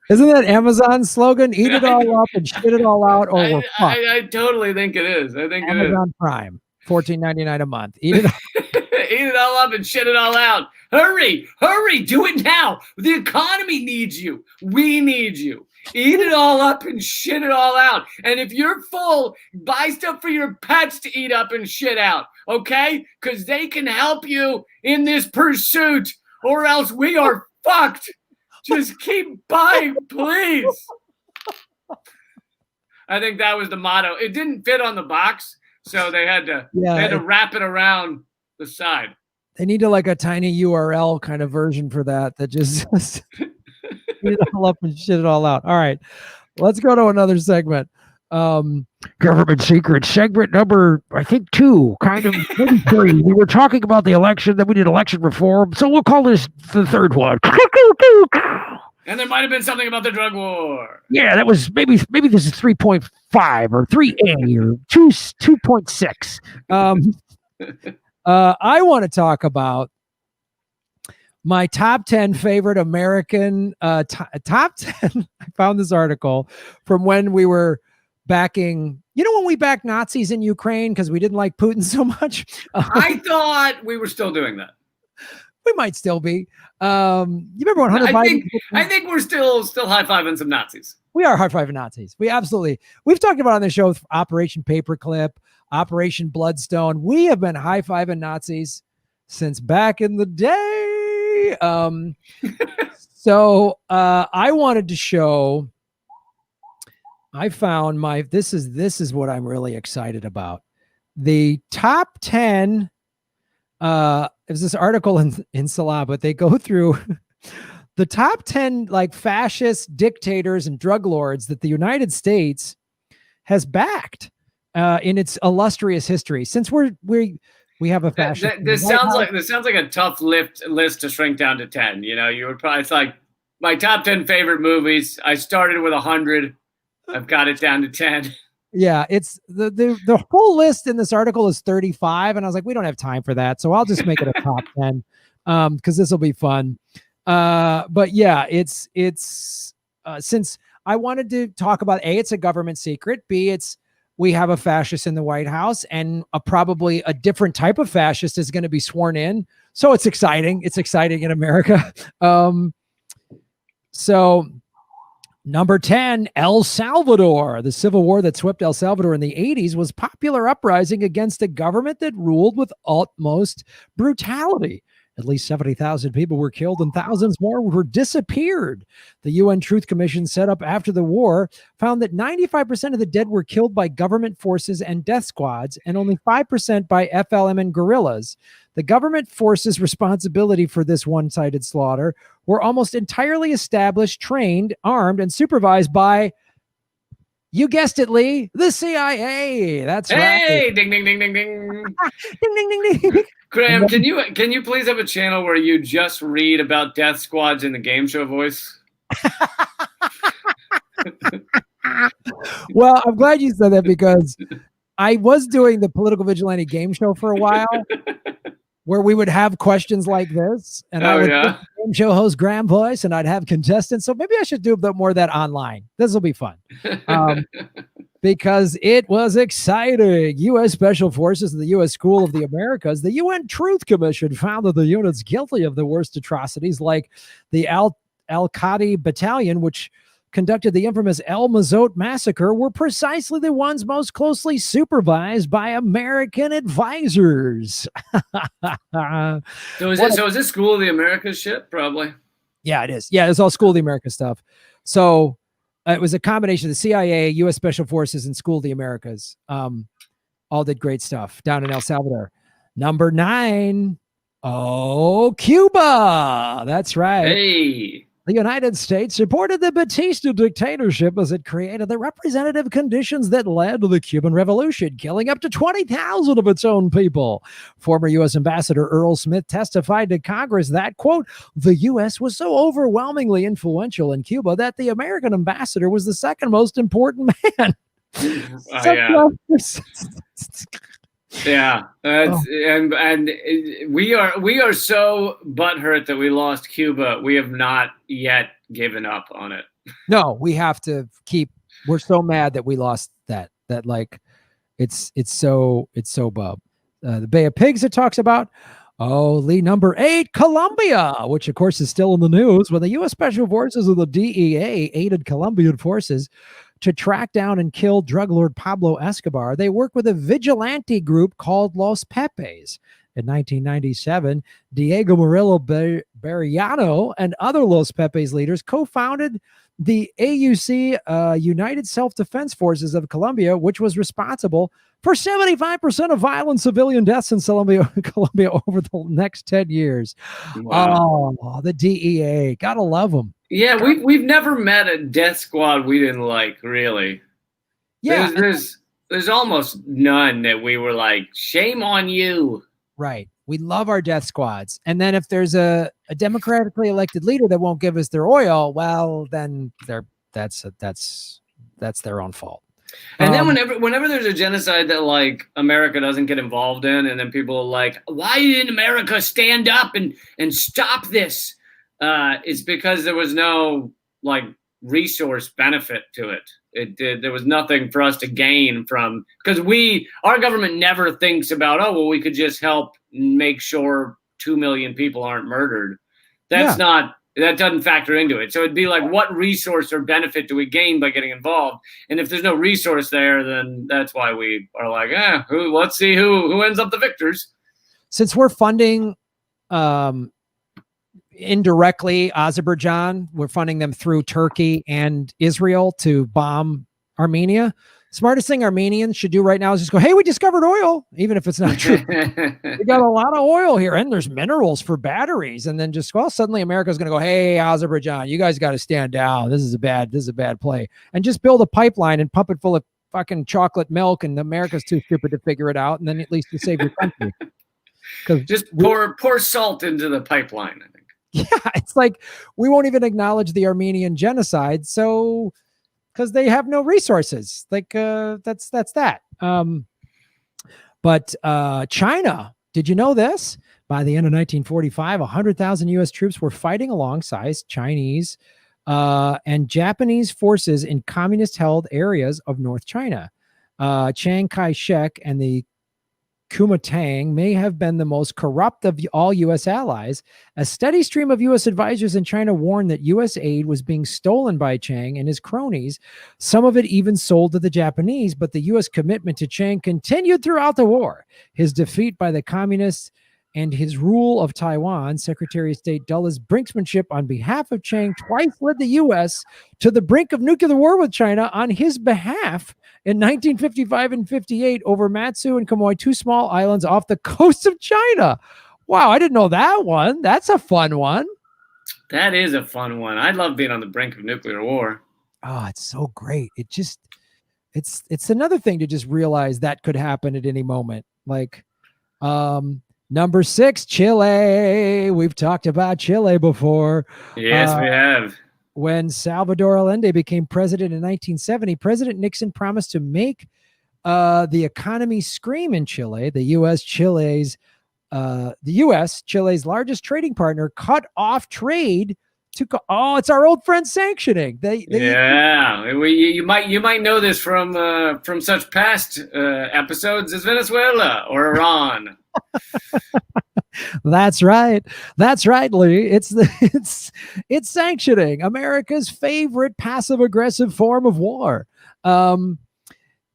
Isn't that Amazon's slogan? Eat it all up and shit it all out, or we're fucked. I totally think it is. I think Amazon Prime, $14.99 a month. Eat it all. Eat it all up and shit it all out. Hurry, do it now. The economy needs you. We need you. Eat it all up and shit it all out. And if you're full, buy stuff for your pets to eat up and shit out, okay? Because they can help you in this pursuit, or else we are fucked. Just keep buying, please. I think that was the motto. It didn't fit on the box, so they had to wrap it around the side. They need a tiny URL kind of version for that just eat it all up and shit it all out. All right, let's go to another segment. Government secret segment number, I think 2, kind of maybe 3. We were talking about the election, then we did election reform, so we'll call this the third one. And there might have been something about the drug war. Yeah, that was maybe this is 3.5 or 3A or 2.6. I want to talk about my top 10 favorite American top 10. I found this article from when we were backing, when we backed Nazis in Ukraine because we didn't like Putin so much. I thought we were still doing that. We might still be. You remember when Hunter Biden? I think we're still high-fiving some Nazis. We are high-fiving Nazis. We've talked about on the show Operation Paperclip, Operation Bloodstone. We have been high-fiving Nazis since back in the day. So I wanted to show. I found this is what I'm really excited about. The top 10. There's this article in Salah, but they go through the top 10 like fascist dictators and drug lords that the United States has backed in its illustrious history. Since we have a fascist. This sounds like a tough list to shrink down to 10. You would probably, it's like my top 10 favorite movies. I started with 100. I've got it down to 10. Yeah, it's the whole list in this article is 35, and I was like, we don't have time for that, so I'll just make it a top 10 because this will be fun. But yeah, it's since I wanted to talk about A, it's a government secret. B, we have a fascist in the White House, and probably a different type of fascist is going to be sworn in. So it's exciting. It's exciting in America. So number 10, El Salvador. The civil war that swept El Salvador in the 80s was popular uprising against a government that ruled with utmost brutality. At least 70,000 people were killed and thousands more were disappeared. The UN Truth Commission, set up after the war, found that 95% of the dead were killed by government forces and death squads, and only 5% by FLM and guerrillas. The government forces responsibility for this one-sided slaughter were almost entirely established, trained, armed, and supervised by, you guessed it, Lee, the CIA. That's right. Hey, ding, ding, ding, ding, ding. Ding, ding, ding, ding. Graham, can you please have a channel where you just read about death squads in the game show voice? Well, I'm glad you said that because I was doing the Political Vigilante game show for a while where we would have questions like this, and I would give game show host Graham voice, and I'd have contestants. So maybe I should do a bit more of that online. This will be fun. Because it was exciting. U.S. Special Forces and the U.S. School of the Americas, the UN Truth Commission found that the units guilty of the worst atrocities, like the Al-Qadi Battalion, which conducted the infamous El Mazout massacre, were precisely the ones most closely supervised by American advisors. So is this School of the Americas shit? Probably. Yeah, it is. Yeah, it's all School of the Americas stuff. So it was a combination of the CIA, U.S. Special Forces, and School of the Americas. All did great stuff down in El Salvador. Number 9. Oh, Cuba. That's right. Hey. The United States supported the Batista dictatorship as it created the representative conditions that led to the Cuban Revolution, killing up to 20,000 of its own people. Former U.S. Ambassador Earl Smith testified to Congress that, quote, the U.S. was so overwhelmingly influential in Cuba that the American ambassador was the second most important man. Yeah, and we are so butthurt that we lost Cuba. We have not yet given up on it. No, we have to keep. We're so mad that we lost that. That like, it's so bub. The Bay of Pigs it talks about. Oh, Lee, number 8, Colombia, which of course is still in the news. When the U.S. Special Forces of the DEA aided Colombian forces to track down and kill drug lord Pablo Escobar, they worked with a vigilante group called Los Pepes. In 1997, Diego Murillo Beriano and other Los Pepes leaders co-founded the AUC, United Self-Defense Forces of Colombia, which was responsible for 75% of violent civilian deaths in Colombia over the next 10 years. Wow. Oh, the DEA. Gotta love them. Yeah, we've never met a death squad we didn't like, really. Yeah. There's almost none that we were like, shame on you. Right. We love our death squads. And then if there's a democratically elected leader that won't give us their oil, well, then that's their own fault. And then whenever there's a genocide that like America doesn't get involved in, and then people are like, why didn't America stand up and stop this? It's because there was no like resource benefit to it. There was nothing for us to gain from, because our government never thinks about, oh, well, we could just help make sure 2 million people aren't murdered. That doesn't factor into it. So it'd be like, what resource or benefit do we gain by getting involved? And if there's no resource there, then that's why we are like, let's see who ends up the victors. Since we're funding indirectly Azerbaijan, we're funding them through Turkey and Israel to bomb Armenia. Smartest thing Armenians should do right now is just go, hey, we discovered oil, even if it's not true. We got a lot of oil here, and there's minerals for batteries. And then just, well, suddenly America's going to go, hey, Azerbaijan, you guys got to stand down. This is a bad play. And just build a pipeline and pump it full of fucking chocolate milk, and America's too stupid to figure it out. And then at least you save your country. Just pour salt into the pipeline, I think. Yeah, it's like we won't even acknowledge the Armenian genocide. So because they have no resources. Like that's that. But China, did you know this? By the end of 1945, 100,000 U.S. troops were fighting alongside Chinese and Japanese forces in communist-held areas of North China. Chiang Kai-shek and the Kuomintang may have been the most corrupt of all U.S. allies. A steady stream of U.S. advisors in China warned that U.S. aid was being stolen by Chiang and his cronies, some of it even sold to the Japanese, but the U.S. commitment to Chiang continued throughout the war. His defeat by the communists and his rule of Taiwan, Secretary of State Dulles' brinksmanship on behalf of Chiang twice led the U.S. to the brink of nuclear war with China on his behalf in 1955 and 58 over Matsu and Quemoy, two small islands off the coast of China. Wow, I didn't know that one. That's a fun one. That is a fun one. I love being on the brink of nuclear war. Oh, it's so great. It's another thing to just realize that could happen at any moment. Like, number 6, Chile. We've talked about Chile before. Yes, we have. When Salvador Allende became president in 1970, President Nixon promised to make the economy scream in Chile. The U.S., Chile's largest trading partner, cut off trade to. It's our old friend sanctioning. You might know this from such past episodes as Venezuela or Iran. That's right, Lee. It's sanctioning, America's favorite passive-aggressive form of war. And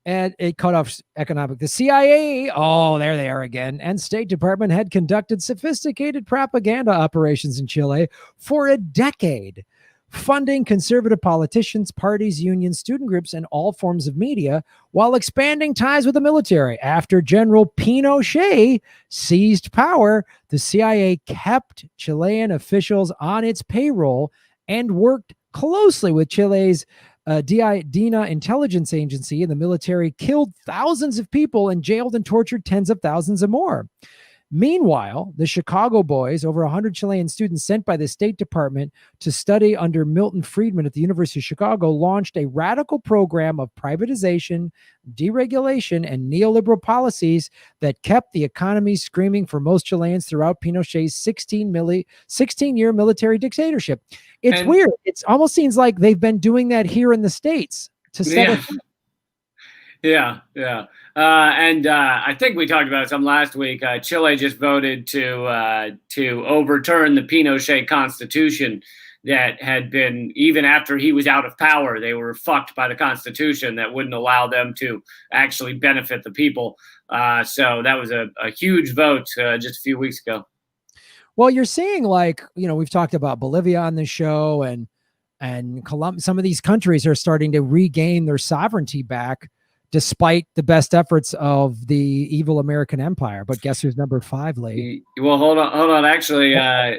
it cut off economic. The CIA, there they are again, and State Department had conducted sophisticated propaganda operations in Chile for a decade, funding conservative politicians, parties, unions, student groups, and all forms of media, while expanding ties with the military. After General Pinochet seized power, the CIA kept Chilean officials on its payroll and worked closely with Chile's DINA intelligence agency, and the military killed thousands of people and jailed and tortured tens of thousands of more. Meanwhile, the Chicago Boys, over 100 Chilean students sent by the State Department to study under Milton Friedman at the University of Chicago, launched a radical program of privatization, deregulation, and neoliberal policies that kept the economy screaming for most Chileans throughout Pinochet's 16-year military dictatorship. It's weird. It almost seems like they've been doing that here in the States to set Yeah. And I think we talked about some last week. Chile just voted to overturn the Pinochet constitution that had been, even after he was out of power, they were fucked by the constitution that wouldn't allow them to actually benefit the people. So that was a huge vote just a few weeks ago. Well, you're seeing, like, we've talked about Bolivia on the show, and Colombia. Some of these countries are starting to regain their sovereignty back, despite the best efforts of the evil American empire. But guess who's number 5, Lee? Well, hold on. Actually, airing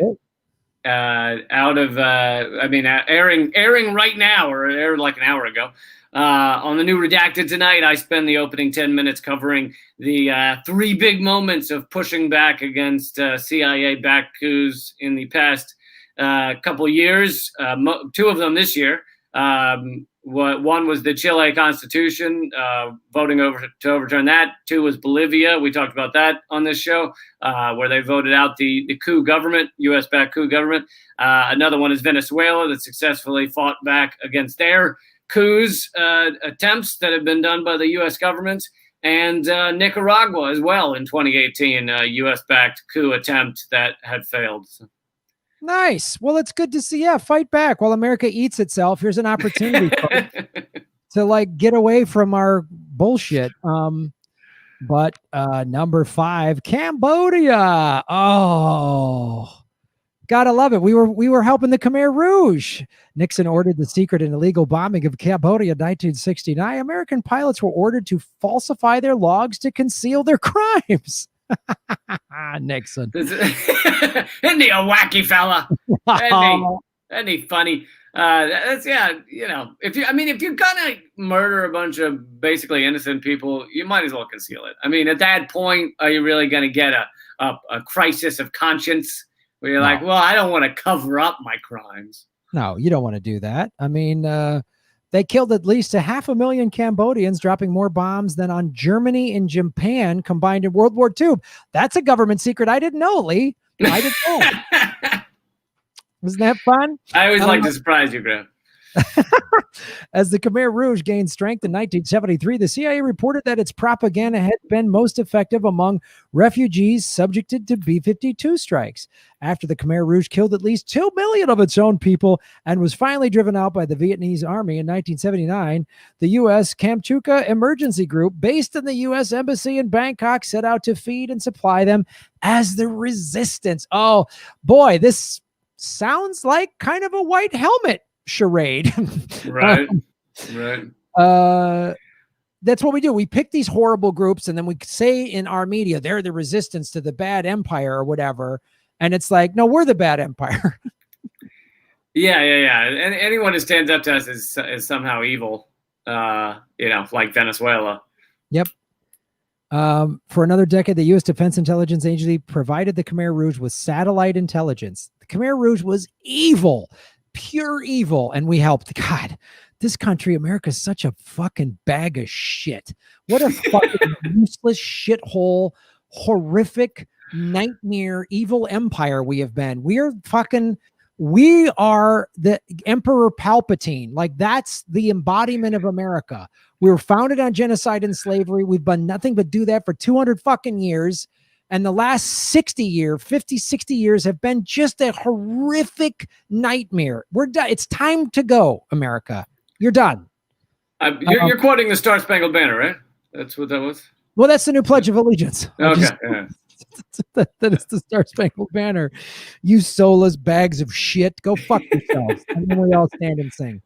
right now, or aired like an hour ago, on the new Redacted tonight, I spend the opening 10 minutes covering the 3 big moments of pushing back against CIA-backed coups in the past couple years. 2 of them this year. One was the Chile Constitution, voting to overturn that. 2 was Bolivia. We talked about that on this show, where they voted out the coup government, U.S.-backed coup government. Another one is Venezuela, that successfully fought back against their coups attempts that have been done by the U.S. government. And Nicaragua as well in 2018, U.S.-backed coup attempt that had failed. Nice. Well, it's good to see. Yeah, fight back while America eats itself. Here's an opportunity to get away from our bullshit. But number 5, Cambodia. Oh, gotta love it. We were helping the Khmer Rouge. Nixon ordered the secret and illegal bombing of Cambodia in 1969. American pilots were ordered to falsify their logs to conceal their crimes. Nixon. Isn't he a wacky fella? Isn't he funny? If you're gonna murder a bunch of basically innocent people, you might as well conceal it. I mean, at that point, are you really gonna get a crisis of conscience where you're like, well, I don't want to cover up my crimes? No, you don't want to do that. I mean, They killed at least 500,000 Cambodians, dropping more bombs than on Germany and Japan combined in World War II. That's a government secret I didn't know, Lee. I didn't know. Wasn't that fun? I always like to surprise you, Graham. As the Khmer Rouge gained strength in 1973, the CIA reported that its propaganda had been most effective among refugees subjected to B-52 strikes. After the Khmer Rouge killed at least 2 million of its own people and was finally driven out by the Vietnamese army in 1979, the U.S. Kamchuka Emergency Group, based in the U.S. Embassy in Bangkok, set out to feed and supply them as the resistance. Oh, boy, this sounds like kind of a white helmet charade. Right. That's what we do. We pick these horrible groups and then we say in our media they're the resistance to the bad empire or whatever, and it's like, no, we're the bad empire. Yeah. And anyone who stands up to us is somehow evil. Like Venezuela. Yep. For another decade, the U.S. Defense Intelligence Agency provided the Khmer Rouge with satellite intelligence. The Khmer Rouge was evil. Pure evil, and we helped. God, this country, America, is such a fucking bag of shit. What a fucking useless shithole, horrific nightmare, evil empire we have been. We are the Emperor Palpatine. Like, that's the embodiment of America. We were founded on genocide and slavery. We've done nothing but do that for 200 fucking years. And the last 50, 60 years have been just a horrific nightmare. We're done. It's time to go, America. You're done. You're quoting the Star Spangled Banner, right? That's what that was? Well, that's the new Pledge of Allegiance. Okay. That is the Star Spangled Banner. You soulless bags of shit. Go fuck yourselves. And then we all stand and sing.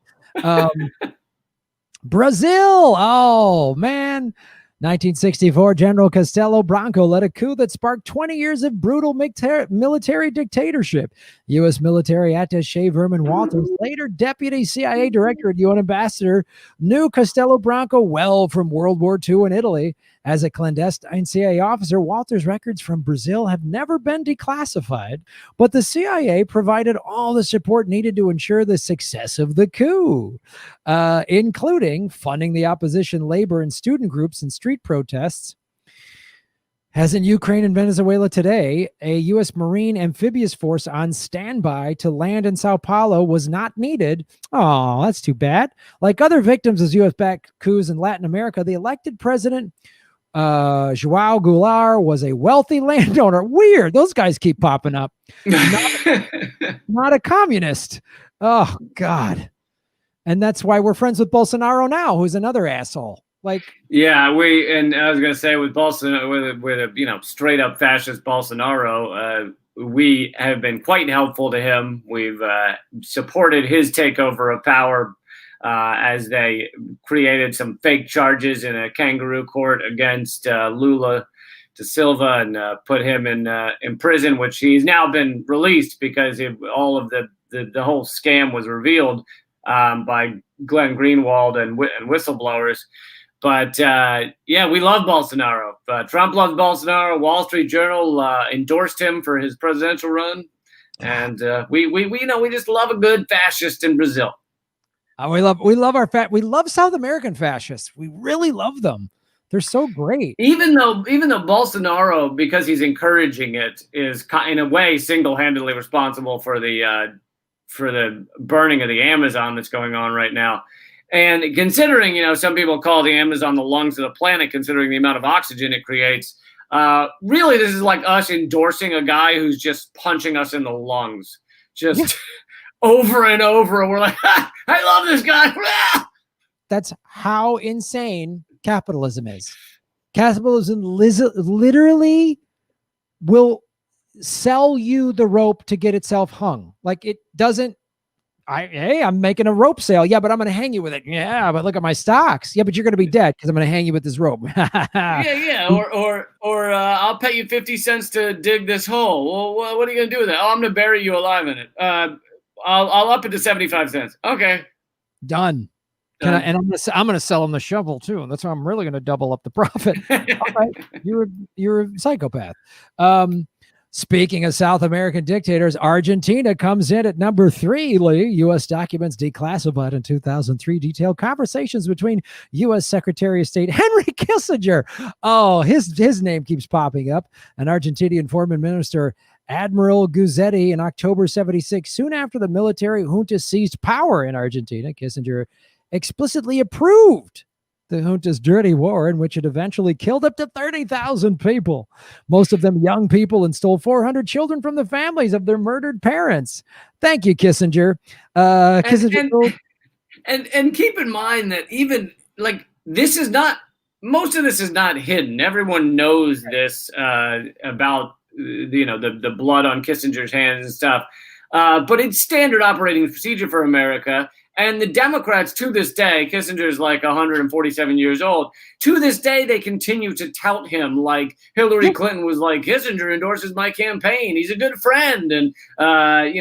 Brazil. Oh, man. 1964, General Castelo Branco led a coup that sparked 20 years of brutal military dictatorship. U.S. military attaché Vermin Walters, later deputy CIA director and UN ambassador, knew Castelo Branco well from World War II in Italy. As a clandestine CIA officer, Walters' records from Brazil have never been declassified, but the CIA provided all the support needed to ensure the success of the coup, including funding the opposition labor and student groups in street protests. As in Ukraine and Venezuela today, a U.S. Marine amphibious force on standby to land in Sao Paulo was not needed. Oh, that's too bad. Like other victims of U.S.-backed coups in Latin America, the elected president, Joao Goulart, was a wealthy landowner. Weird. Those guys keep popping up. Not a communist. Oh, God. And that's why we're friends with Bolsonaro now, who's another asshole. Like, yeah, and I was gonna say with Bolsonaro, with a straight up fascist Bolsonaro, we have been quite helpful to him. We've supported his takeover of power as they created some fake charges in a kangaroo court against Lula da Silva and put him in prison, which he's now been released because all of the whole scam was revealed by Glenn Greenwald and whistleblowers. But we love Bolsonaro. Trump loves Bolsonaro. Wall Street Journal endorsed him for his presidential run, and we just love a good fascist in Brazil. We love South American fascists. We really love them. They're so great. Even though Bolsonaro, because he's encouraging it, is in a way single-handedly responsible for the burning of the Amazon that's going on right now. And considering, some people call the Amazon the lungs of the planet, considering the amount of oxygen it creates, really this is like us endorsing a guy who's just punching us in the lungs, just over and over. And we're like, I love this guy. That's how insane capitalism is. Capitalism literally will sell you the rope to get itself hung. Like, it doesn't. I'm making a rope sale. Yeah, but I'm going to hang you with it. Yeah, but look at my stocks. Yeah, but you're going to be dead because I'm going to hang you with this rope. Yeah. Or I'll pay you 50 cents to dig this hole. Well, what are you going to do with it? Oh, I'm going to bury you alive in it. I'll up it to 75 cents. Okay. Done. I'm going to sell them the shovel too. And that's how I'm really going to double up the profit. All right. You're a psychopath. Speaking of South American dictators, Argentina comes in at number 3, Lee. U.S. documents declassified in 2003 detail conversations between U.S. Secretary of State Henry Kissinger. Oh, his name keeps popping up. An Argentinian foreign minister, Admiral Guzzetti, in October 76, soon after the military junta seized power in Argentina. Kissinger explicitly approved the junta's dirty war, in which it eventually killed up to 30,000 people, most of them young people, and stole 400 children from the families of their murdered parents. Thank you, Kissinger. And keep in mind that even like this is not, most of this is not hidden. Everyone knows this about the blood on Kissinger's hands and stuff. But it's standard operating procedure for America. And the Democrats, to this day, Kissinger's like 147 years old. To this day, they continue to tout him like Hillary Clinton was like, Kissinger endorses my campaign. He's a good friend. And, I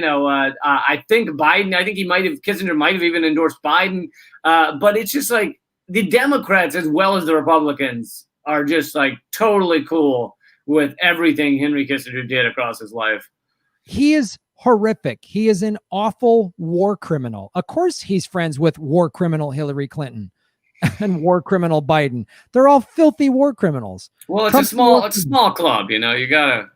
think Kissinger might have even endorsed Biden. But it's just like the Democrats, as well as the Republicans, are just like totally cool with everything Henry Kissinger did across his life. He is horrific. He is an awful war criminal. Of course, he's friends with war criminal Hillary Clinton and war criminal Biden. They're all filthy war criminals. Well, it's a small club, you gotta.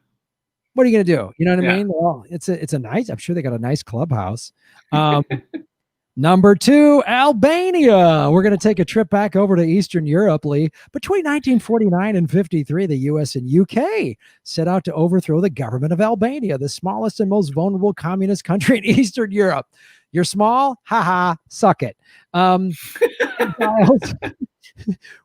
What are you gonna do? You know what I mean? Well, it's a nice. I'm sure they got a nice clubhouse. Number 2, Albania. We're going to take a trip back over to Eastern Europe, Lee. Between 1949 and 53, the U.S. and UK set out to overthrow the government of Albania, the smallest and most vulnerable communist country in Eastern Europe. You're small? Haha, suck it.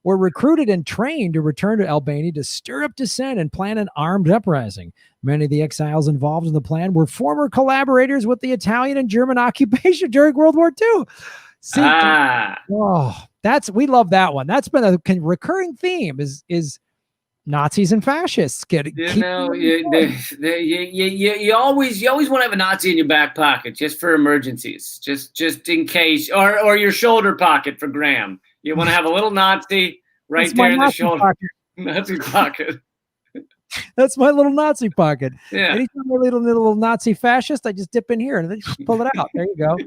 Were recruited and trained to return to Albania to stir up dissent and plan an armed uprising. Many of the exiles involved in the plan were former collaborators with the Italian and German occupation during World War II. See, we love that one. That's been a recurring theme is Nazis and fascists. You always want to have a Nazi in your back pocket just for emergencies, just in case, or your shoulder pocket for Graham. You want to have a little Nazi right there in the shoulder. Nazi pocket. That's my little Nazi pocket. Yeah. Anytime I need a little Nazi fascist, I just dip in here and then pull it out. There you go.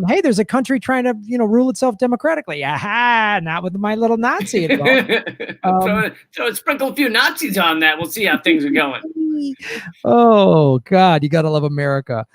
Hey, there's a country trying to, rule itself democratically. Aha, not with my little Nazi involved. So sprinkle a few Nazis on that. We'll see how things are going. Oh, God, you got to love America.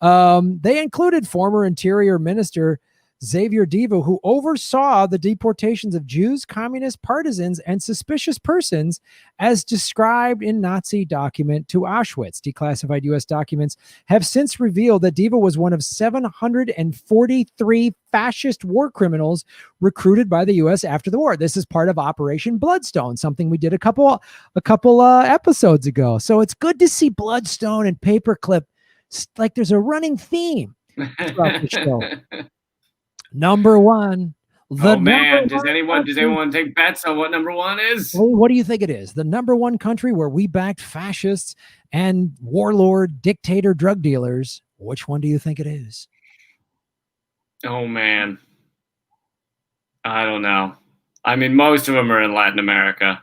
They included former Interior Minister Xavier Devo, who oversaw the deportations of Jews, communist partisans, and suspicious persons as described in Nazi document to Auschwitz. Declassified U.S. documents have since revealed that Devo was one of 743 fascist war criminals recruited by the U.S. after the war. This is part of Operation Bloodstone, something we did a couple episodes ago. So it's good to see Bloodstone and Paperclip. Like there's a running theme throughout the show. Number 1. Does anyone take bets on what number 1 is? What do you think it is? The number 1 country where we backed fascists and warlord, dictator, drug dealers. Which one do you think it is? Oh, man. I don't know. I mean, most of them are in Latin America.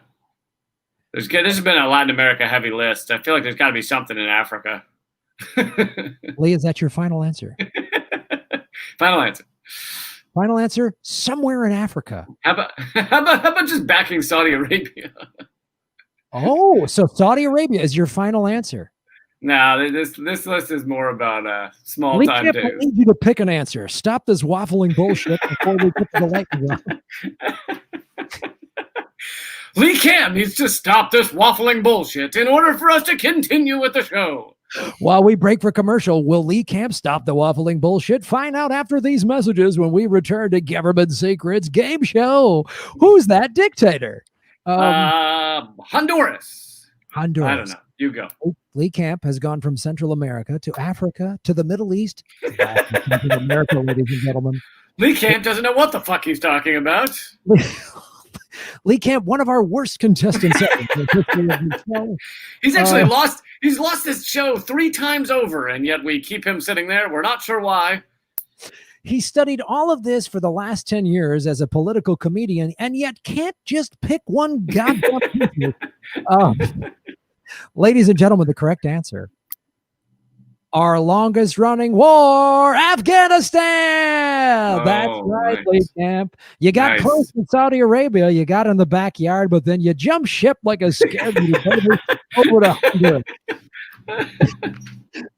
This has been a Latin America heavy list. I feel like there's got to be something in Africa. Lee, is that your final answer? Final answer. Final answer, somewhere in Africa. How about just backing Saudi Arabia? Oh, so Saudi Arabia is your final answer. No, this list is more about small time dudes. I need you to pick an answer. Stop this waffling bullshit before we get to the lightning round. Lee Camp needs to stop this waffling bullshit in order for us to continue with the show. While we break for commercial, will Lee Camp stop the waffling bullshit? Find out after these messages when we return to Government Secrets Game Show. Who's that dictator? Honduras. I don't know. You go. Lee Camp has gone from Central America to Africa to the Middle East. To America, ladies and gentlemen. Lee Camp doesn't know what the fuck he's talking about. Lee Camp, one of our worst contestants. He's actually lost. He's lost this show 3 times over, and yet we keep him sitting there. We're not sure why. He studied all of this for the last 10 years as a political comedian, and yet can't just pick one goddamn picture. Ladies and gentlemen, the correct answer. Our longest running war, Afghanistan. Oh, That's right, nice. Lee Camp. You got Nice. close to Saudi Arabia. You got in the backyard, but then you jumped ship like a scared little baby over to Honduras.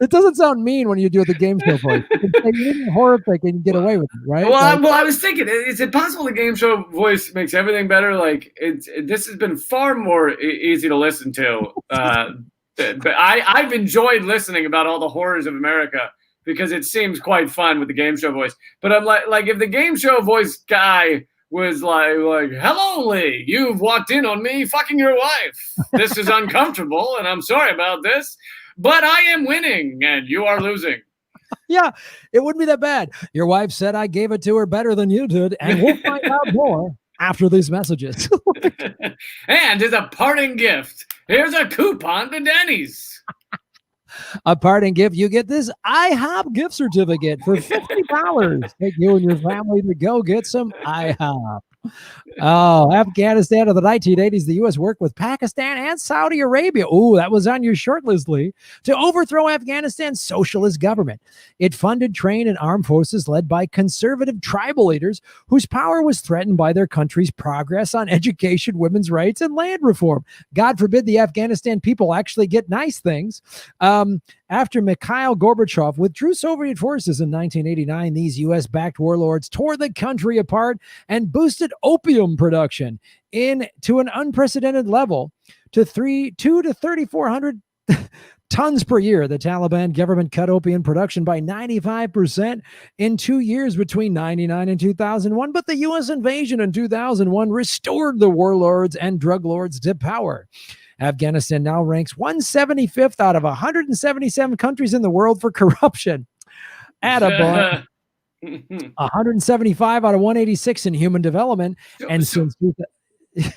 It doesn't sound mean when you do the game show voice. You can say anything horrific and get away with it, right? Well, I was thinking, is it possible the game show voice makes everything better? Like, this has been far more easy to listen to. But I've enjoyed listening about all the horrors of America because it seems quite fun with the game show voice. But I'm like if the game show voice guy was like, hello, Lee, you've walked in on me fucking your wife. This is uncomfortable, and I'm sorry about this, but I am winning, and you are losing. Yeah, it wouldn't be that bad. Your wife said I gave it to her better than you did, and we'll find out more after these messages. And as a parting gift, here's a coupon to Denny's. A parting gift, you get this IHOP gift certificate for $50. Take you and your family to go get some IHOP. Oh, Afghanistan of the 1980s, the U.S. worked with Pakistan and Saudi Arabia. Oh, that was on your short list, Lee, to overthrow Afghanistan's socialist government. It funded, trained, and armed forces led by conservative tribal leaders whose power was threatened by their country's progress on education, women's rights, and land reform. God forbid the Afghanistan people actually get nice things. After Mikhail Gorbachev withdrew Soviet forces in 1989, these U.S.-backed warlords tore the country apart and boosted opium production to an unprecedented level to 200 to 3,400 tons per year. The Taliban government cut opium production by 95% in 2 years between 1999 and 2001, but the U.S. invasion in 2001 restored the warlords and drug lords to power. Afghanistan now ranks 175th out of 177 countries in the world for corruption. Attaboy. 175 out of 186 in human development.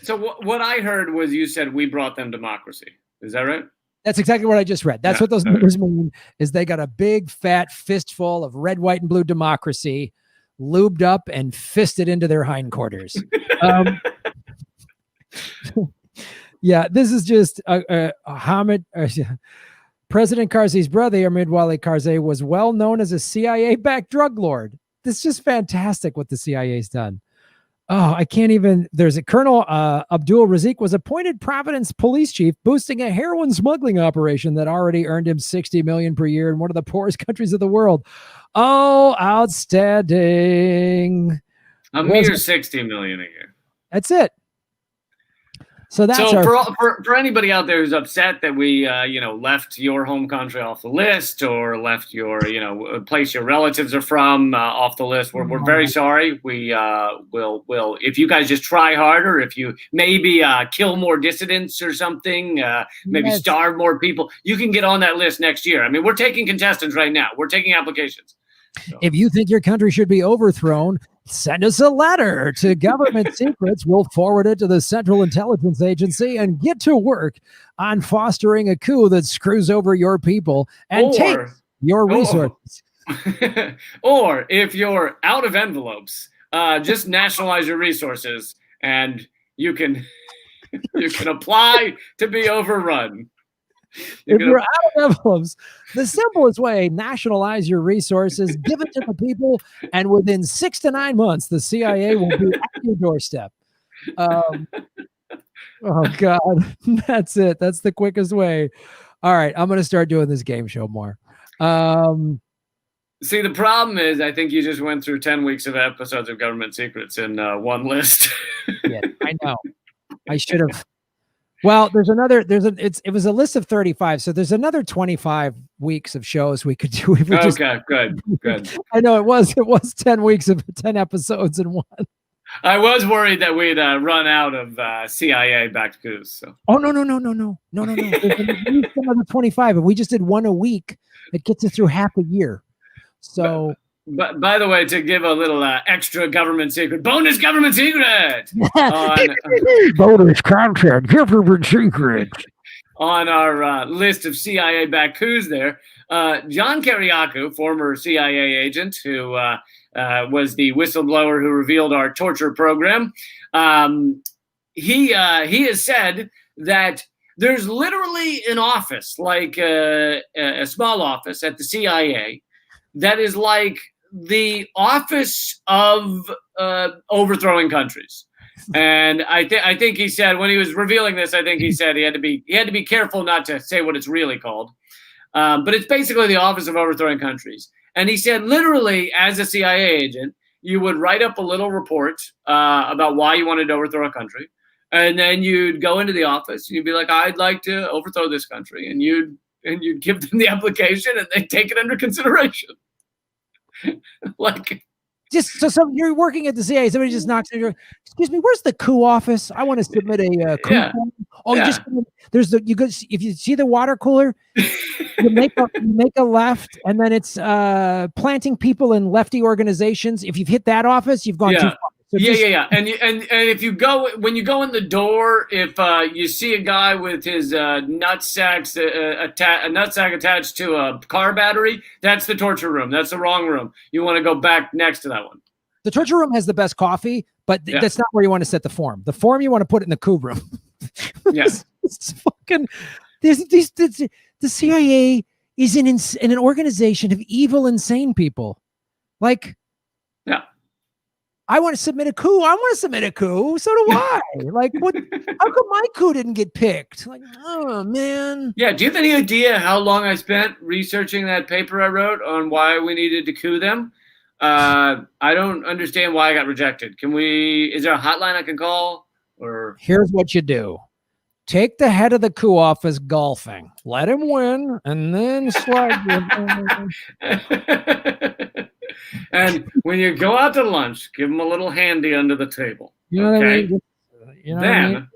So what I heard was you said we brought them democracy. Is that right? That's exactly what I just read. That's what those numbers mean, is they got a big fat fistful of red, white, and blue democracy lubed up and fisted into their hindquarters. Yeah, this is just Hamid. President Karzai's brother, Ahmed Wali Karzai, was well known as a CIA-backed drug lord. This is just fantastic what the CIA's done. Oh, I can't even. There's a Colonel Abdul Razik was appointed Providence police chief, boosting a heroin smuggling operation that already earned him $60 million per year in one of the poorest countries of the world. Oh, outstanding! A mere $60 million a year. That's it. So that's for anybody out there who's upset that we left your home country off the list or left your place your relatives are from off the list. We're very sorry. We will if you guys just try harder, if you maybe kill more dissidents or something, maybe starve more people, you can get on that list next year. I mean, we're taking contestants right now. We're taking applications. So. If you think your country should be overthrown, send us a letter to Government Secrets. We'll forward it to the Central Intelligence Agency and get to work on fostering a coup that screws over your people and takes your resources. Or if you're out of envelopes, just nationalize your resources and you can apply to be overrun. If you're out of envelopes, the simplest way, nationalize your resources, give it to the people, and within 6 to 9 months, the CIA will be at your doorstep. Oh, God. That's it. That's the quickest way. All right. I'm going to start doing this game show more. See, the problem is I think you just went through 10 weeks of episodes of Government Secrets in one list. Yeah, I know. I should have. Well, it was a list of 35, so there's another 25 weeks of shows we could do. If we Good. I know it was 10 weeks of 10 episodes in one. I was worried that we'd run out of CIA-backed coups. So. Oh, no. There's another 25. If we just did one a week, it gets us through half a year. So... But by the way, to give a little extra government secret, bonus government secret, bonus content, government secret on our list of CIA-backed coups. There, John Kiriakou, former CIA agent who was the whistleblower who revealed our torture program, he has said that There's literally an office, like a small office at the CIA, that is like the office of overthrowing countries. And I think he said, when he was revealing this, I think he said he had to be careful not to say what it's really called. But it's basically the office of overthrowing countries. And he said, literally, as a CIA agent, you would write up a little report about why you wanted to overthrow a country. And then you'd go into the office and you'd be like, I'd like to overthrow this country. And you'd give them the application and they'd take it under consideration. Like, just so you're working at the CIA, somebody just knocks on your, excuse me, where's the coup office? I want to submit a coup. Yeah. Oh, Yeah. you just, there's the, you go, if you see the water cooler, you make a left, and then it's planting people in lefty organizations. If you've hit that office, you've gone too far. So yeah. And if you go, when you go in the door, if you see a guy with his nutsack attached to a car battery, that's the torture room. That's the wrong room. You want to go back next to that one. The torture room has the best coffee, but that's not where you want to set the form. The form you want to put it in the coup room. Yes. It's fucking. The CIA is in an organization of evil, insane people. Like, yeah. I want to submit a coup. I want to submit a coup. So do I. Like, what? How come my coup didn't get picked? Like, oh man. Yeah. Do you have any idea how long I spent researching that paper I wrote on why we needed to coup them? I don't understand why I got rejected. Is there a hotline I can call? Or here's what you do. Take the head of the coup office golfing. Let him win, and then slide. And when you go out to lunch, give him a little handy under the table. You know what I mean? You know what I mean?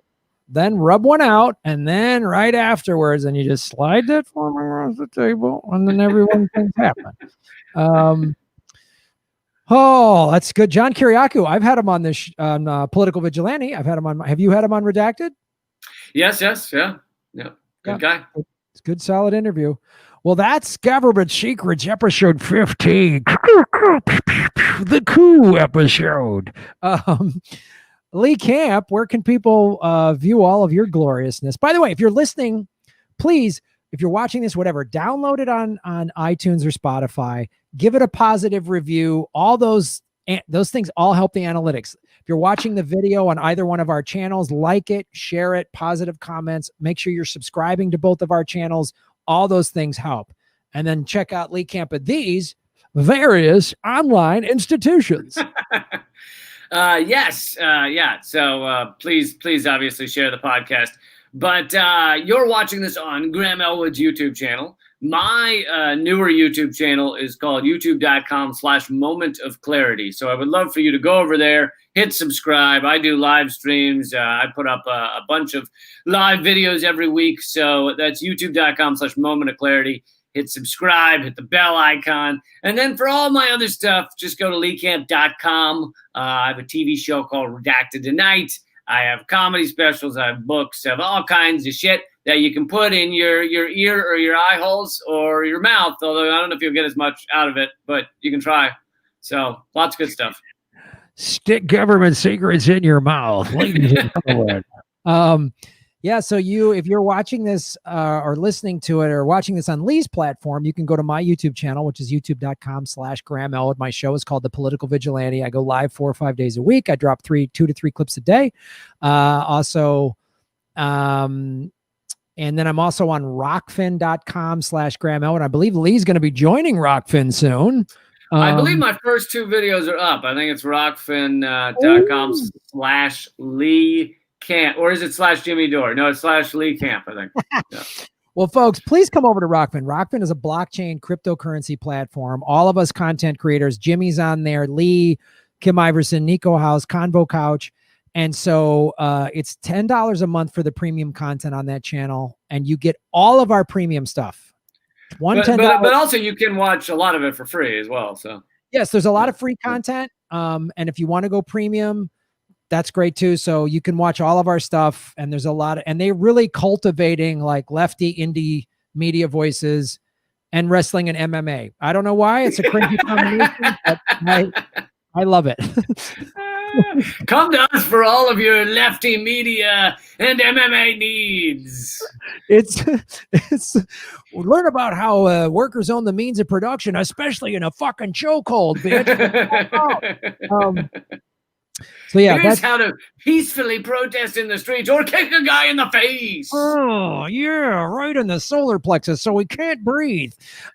Then rub one out, and then right afterwards, and you just slide that form across the table, and then everyone things happen. Oh, that's good. John Kiriakou. I've had him on this Political Vigilante. I've had him on. Have you had him on Redacted? Yes. Yeah. Good guy. It's a good, solid interview. Well, that's Government Secrets episode 15. The coup episode. Lee Camp, where can people view all of your gloriousness? By the way, if you're listening, please, if you're watching this, whatever, download it on iTunes or Spotify. Give it a positive review. All those things all help the analytics. If you're watching the video on either one of our channels, like it, share it, positive comments. Make sure you're subscribing to both of our channels. All those things help. And then check out Lee Camp at these various online institutions. Yes. Yeah. So please obviously share the podcast. But you're watching this on Graham Elwood's YouTube channel. My newer YouTube channel is called youtube.com/moment of clarity. So I would love for you to go over there, hit subscribe. I do live streams. I put up a bunch of live videos every week. So that's youtube.com/moment of clarity. Hit subscribe, hit the bell icon. And then for all my other stuff, just go to leecamp.com. I have a TV show called Redacted Tonight. I have comedy specials. I have books. I have all kinds of shit that you can put in your ear or your eye holes or your mouth, although I don't know if you'll get as much out of it, but you can try. So lots of good stuff. Stick government secrets in your mouth, ladies and gentlemen. Yeah, so if you're watching this or listening to it or watching this on Lee's platform, you can go to my YouTube channel, which is youtube.com/Graham Elwood. My show is called The Political Vigilante. I go live 4 or 5 days a week. I drop 2 to 3 clips a day. And then I'm also on rockfin.com/Graham Elwood. I believe Lee's going to be joining Rockfin soon. I believe my first 2 videos are up. I think it's rockfin.com/Lee Camp, or is it /Jimmy Dore? No, it's /Lee Camp, I think. Yeah. Well, folks, please come over to Rockfin. Rockfin is a blockchain cryptocurrency platform. All of us content creators, Jimmy's on there, Lee, Kim Iverson, Nico House, Convo Couch. And so it's $10 a month for the premium content on that channel. And you get all of our premium stuff. But also you can watch a lot of it for free as well. So yes, there's a lot of free content. And if you want to go premium, that's great too. So you can watch all of our stuff, and there's a lot of, and they're really cultivating like lefty indie media voices and wrestling and MMA. I don't know why it's a crazy combination, but I love it. Come to us for all of your lefty media and MMA needs. It's learn about how workers own the means of production, especially in a fucking chokehold, bitch. So yeah, here's how to peacefully protest in the streets or kick a guy in the face. Oh yeah, right in the solar plexus, so he can't breathe.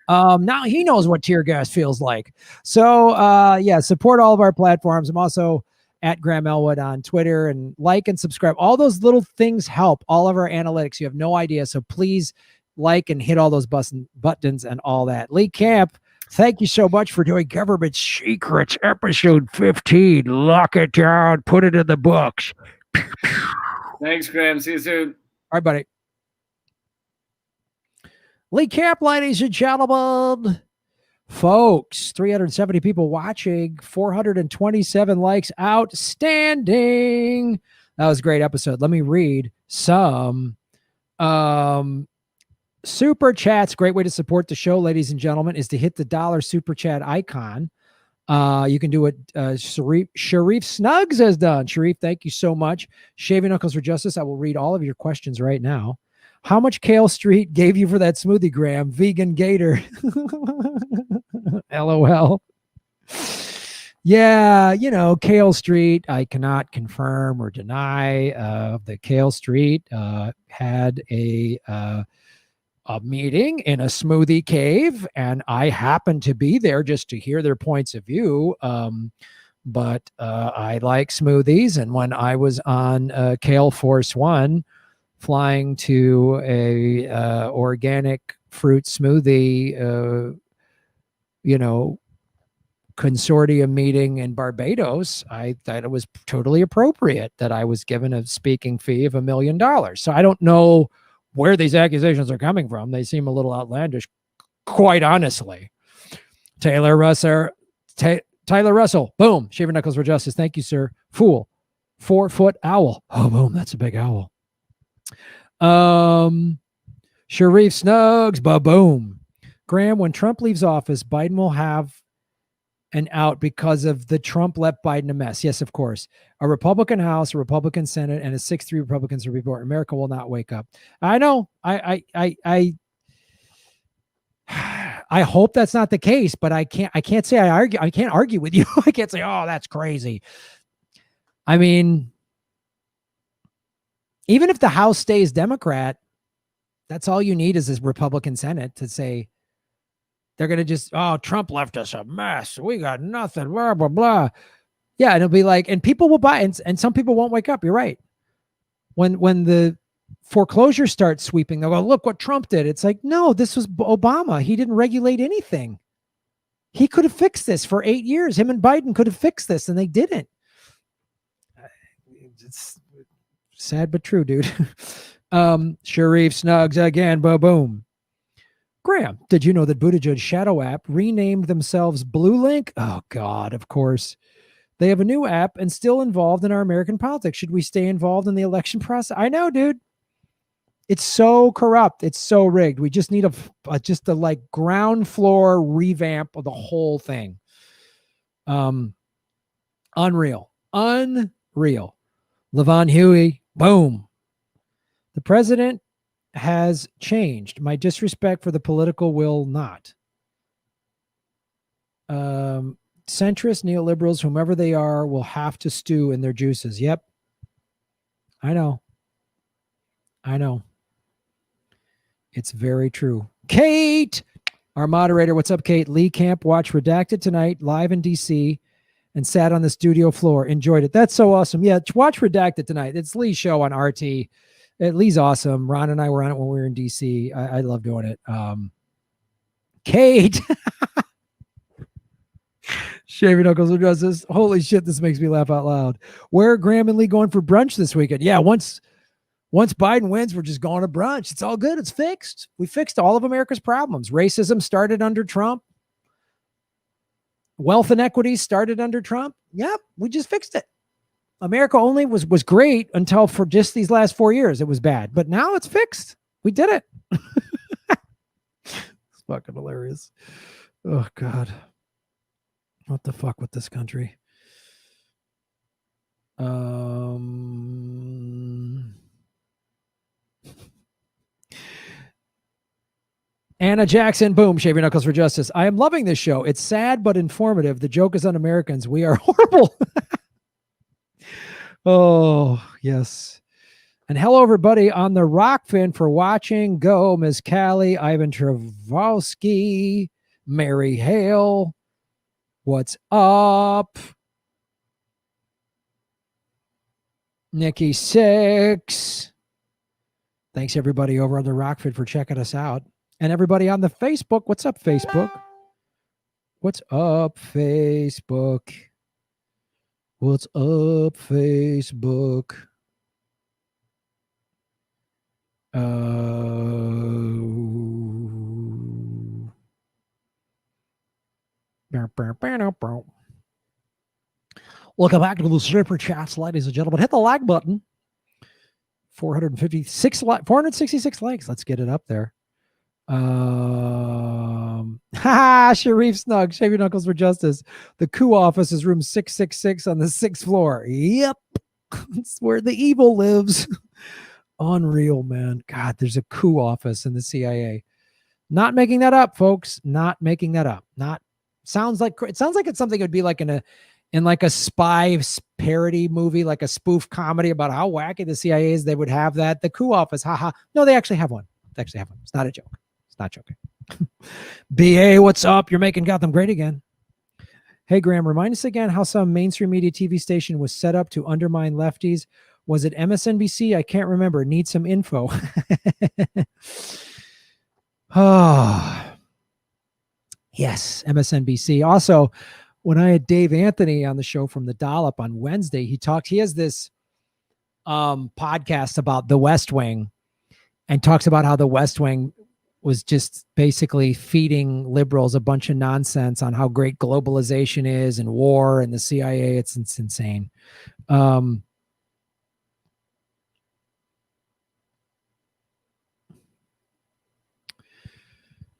Now he knows what tear gas feels like. So yeah, support all of our platforms. I'm also at Graham Elwood on Twitter, and like and subscribe. All those little things help all of our analytics. You have no idea. So please like and hit all those buttons and all that. Lee Camp, thank you so much for doing Government Secrets episode 15. Lock it down, put it in the books. Thanks, Graham. See you soon. All right, buddy. Lee Camp, ladies and gentlemen. Folks, 370 people watching, 427 likes. Outstanding. That was a great episode. Let me read some super chats. Great way to support the show, ladies and gentlemen, is to hit the dollar super chat icon. You can do what Sharif Snuggs has done. Sharif, thank you so much. Shaving Knuckles for Justice. I will read all of your questions right now. How much Kale Street gave you for that smoothie, Graham? Vegan Gator. LOL. Yeah, you know, Kale Street, I cannot confirm or deny. The Kale Street had a meeting in a smoothie cave, and I happened to be there just to hear their points of view. But I like smoothies, and when I was on Kale Force One, flying to a organic fruit smoothie, consortium meeting in Barbados, I thought it was totally appropriate that I was given a speaking fee of $1 million. So I don't know where these accusations are coming from. They seem a little outlandish, quite honestly. Tyler Russell, boom. Shaver Knuckles for Justice. Thank you, sir. Fool. 4-foot owl. Oh, boom. That's a big owl. Sharif Snuggs, ba-boom. Graham, when Trump leaves office, Biden will have an out because of the Trump left Biden a mess. Yes, of course. A Republican House, a Republican Senate, and a 6-3 Republican Supreme Court. America will not wake up. I know. I hope that's not the case, but I can't say I argue. I can't argue with you. I can't say, oh, that's crazy. I mean, even if the House stays Democrat, that's all you need is this Republican Senate to say they're going to just, oh, Trump left us a mess. We got nothing, blah, blah, blah. Yeah, and it'll be like, and people will buy, and some people won't wake up. You're right. When the foreclosures start sweeping, they'll go, look what Trump did. It's like, no, this was Obama. He didn't regulate anything. He could have fixed this for 8 years. Him and Biden could have fixed this, and they didn't. It's sad but true, dude. Sharif Snuggs again, boom. Graham, did you know that Buttigieg Shadow app renamed themselves Blue Link? Oh God, of course. They have a new app and still involved in our American politics. Should we stay involved in the election process? I know, dude. It's so corrupt. It's so rigged. We just need a like ground floor revamp of the whole thing. Unreal. Levon Huey, boom. The president has changed. My disrespect for the political will not. Centrist neoliberals, whomever they are, will have to stew in their juices. Yep. I know. It's very true. Kate, our moderator. What's up, Kate? Lee Camp watched Redacted tonight, live in DC, and sat on the studio floor. Enjoyed it. That's so awesome. Yeah, watch Redacted tonight. It's Lee's show on RT. Lee's awesome. Ron and I were on it when we were in DC. I love doing it. Kate. Shaving Knuckles of Justice. Holy shit, this makes me laugh out loud. Where are Graham and Lee going for brunch this weekend? Yeah, once Biden wins, we're just going to brunch. It's all good. It's fixed. We fixed all of America's problems. Racism started under Trump. Wealth inequities started under Trump. Yep, we just fixed it. America only was great until for just these last 4 years. It was bad. But now it's fixed. We did it. It's fucking hilarious. Oh, God. What the fuck with this country? Anna Jackson, boom, shave your knuckles for justice. I am loving this show. It's sad but informative. The joke is on Americans. We are horrible. Oh, yes. And hello, everybody on the Rockfin for watching. Go, Ms. Callie, Ivan Travolsky, Mary Hale. What's up? Nikki Six. Thanks, everybody over on the Rockfin for checking us out. And everybody on the Facebook. What's up, Facebook? What's up, Facebook? What's up, Facebook? Welcome back to the super chats, ladies and gentlemen. Hit the like button. 466 likes. Let's get it up there. Sharif Snug, shave your knuckles for justice. The coup office is room 666 on the 6th floor. Yep. That's where the evil lives. Unreal, man. God, there's a coup office in the CIA. Not making that up, folks. Not making that up. It sounds like it's something it would be like in a spy parody movie, like a spoof comedy about how wacky the CIA is. They would have that. The coup office. Haha. No, they actually have one. It's not a joke. It's not joking. BA, what's up? You're making Gotham great again. Hey, Graham, remind us again how some mainstream media TV station was set up to undermine lefties. Was it MSNBC? I can't remember. Need some info. Oh, yes, MSNBC. Also, when I had Dave Anthony on the show from the Dollop on Wednesday, he has this podcast about the West Wing and talks about how the West Wing was just basically feeding liberals a bunch of nonsense on how great globalization is and war and the CIA. It's insane.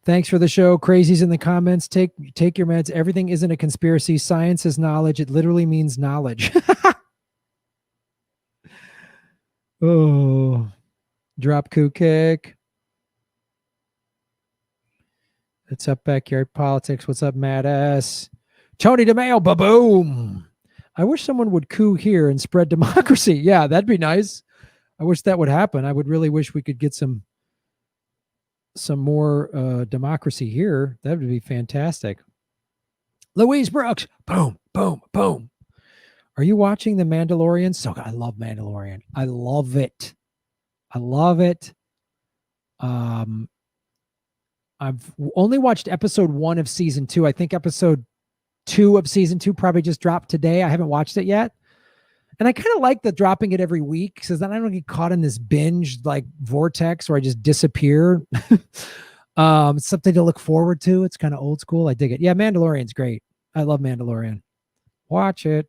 Thanks for the show. Crazies in the comments. Take your meds. Everything isn't a conspiracy. Science is knowledge. It literally means knowledge. Oh, drop coup kick. It's up backyard politics. What's up, Matt S? Tony DeMayo, ba-boom. I wish someone would coup here and spread democracy. Yeah, that'd be nice. I wish that would happen. I would really wish we could get some more democracy here. That would be fantastic. Louise Brooks, boom, boom, boom. Are you watching The Mandalorian? So I love Mandalorian. I love it. I've only watched episode 1 of season 2. I think episode 2 of season 2 probably just dropped today. I haven't watched it yet. And I kind of like the dropping it every week because then I don't get caught in this binge like vortex where I just disappear. It's something to look forward to. It's kind of old school. I dig it. Yeah, Mandalorian's great. I love Mandalorian. Watch it.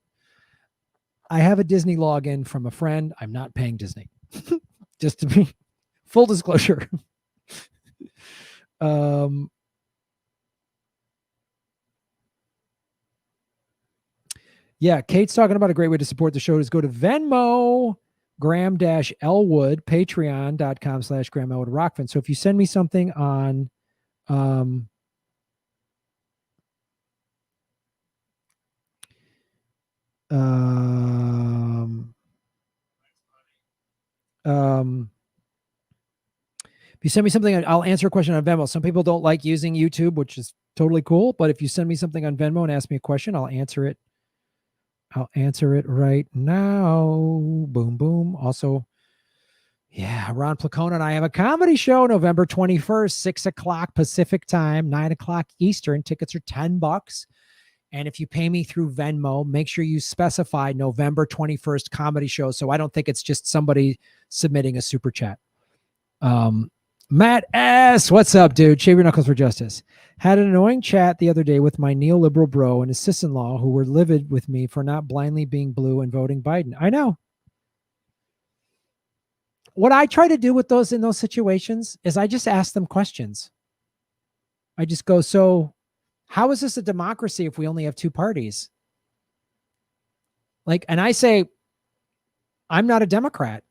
I have a Disney login from a friend. I'm not paying Disney. Just to be full disclosure. Yeah, Kate's talking about a great way to support the show is go to Venmo, Graham-Elwood, patreon.com/Graham Elwood Rockfin. So if you send me something on if you send me something, I'll answer a question on Venmo. Some people don't like using YouTube, which is totally cool. But if you send me something on Venmo and ask me a question, I'll answer it. I'll answer it right now. Boom, boom. Also, yeah, Ron Placona and I have a comedy show November 21st, 6 o'clock Pacific time, 9 o'clock Eastern. Tickets are $10. And if you pay me through Venmo, make sure you specify November 21st comedy show. So I don't think it's just somebody submitting a super chat. Matt S. What's up, dude? Shave your knuckles for justice. Had an annoying chat the other day with my neoliberal bro and his sister-in-law who were livid with me for not blindly being blue and voting Biden. I know. What I try to do with those in those situations is I just ask them questions. I just go, so how is this a democracy if we only have two parties? Like, and I say, I'm not a Democrat.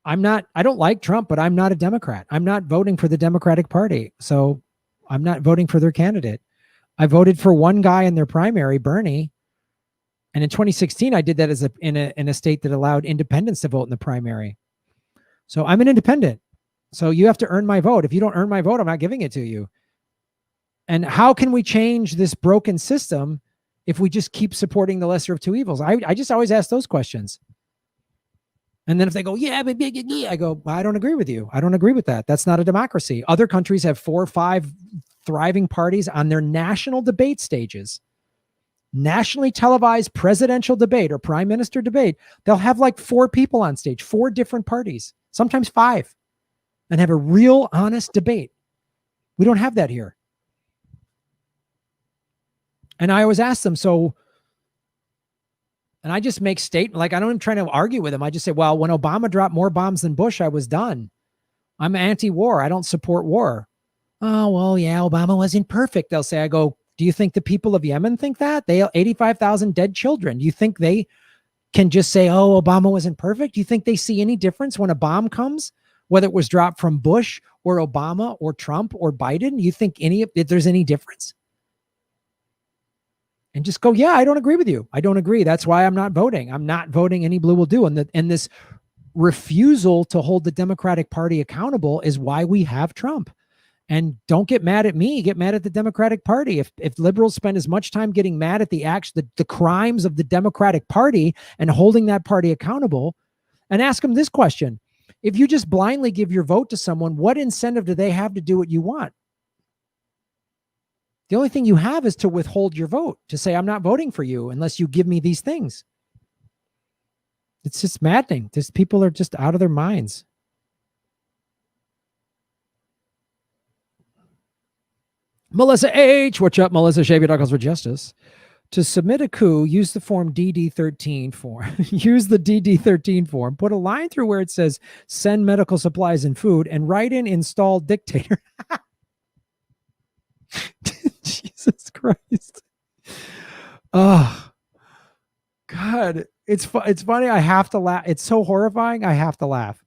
I don't like Trump, but I'm not a Democrat. I'm not voting for the Democratic Party. So I'm not voting for their candidate. I voted for one guy in their primary, Bernie. And in 2016, I did that in a state that allowed independents to vote in the primary. So I'm an independent. So you have to earn my vote. If you don't earn my vote, I'm not giving it to you. And how can we change this broken system if we just keep supporting the lesser of two evils? I just always ask those questions. And then if they go, yeah, but I go, I don't agree with you. I don't agree with that. That's not a democracy. Other countries have 4 or 5 thriving parties on their national debate stages. Nationally televised presidential debate or prime minister debate. They'll have like 4 people on stage, 4 different parties, sometimes 5, and have a real honest debate. We don't have that here. And I always ask them, and I just make statement, like I don't even try to argue with them. I just say, well, when Obama dropped more bombs than Bush, I was done. I'm anti-war. I don't support war. Oh, well, yeah, Obama wasn't perfect. They'll say, I go, do you think the people of Yemen think that? They have 85,000 dead children. Do you think they can just say, oh, Obama wasn't perfect? Do you think they see any difference when a bomb comes, whether it was dropped from Bush or Obama or Trump or Biden? Do you think if there's any difference? And just go, yeah, I don't agree with you. I don't agree. That's why I'm not voting. I'm not voting. Any blue will do. And this refusal to hold the Democratic Party accountable is why we have Trump. And don't get mad at me. Get mad at the Democratic Party. If liberals spend as much time getting mad at the crimes of the Democratic Party and holding that party accountable, and ask them this question: if you just blindly give your vote to someone, what incentive do they have to do what you want? The only thing you have is to withhold your vote, to say, I'm not voting for you unless you give me these things. It's just maddening. These people are just out of their minds. Melissa H. What's up, Melissa? Shave your knuckles for justice. To submit a coup, use the form DD13 form. Use the DD13 form. Put a line through where it says send medical supplies and food and write in install dictator. Jesus Christ. Oh, God. It's funny. I have to laugh. It's so horrifying. I have to laugh.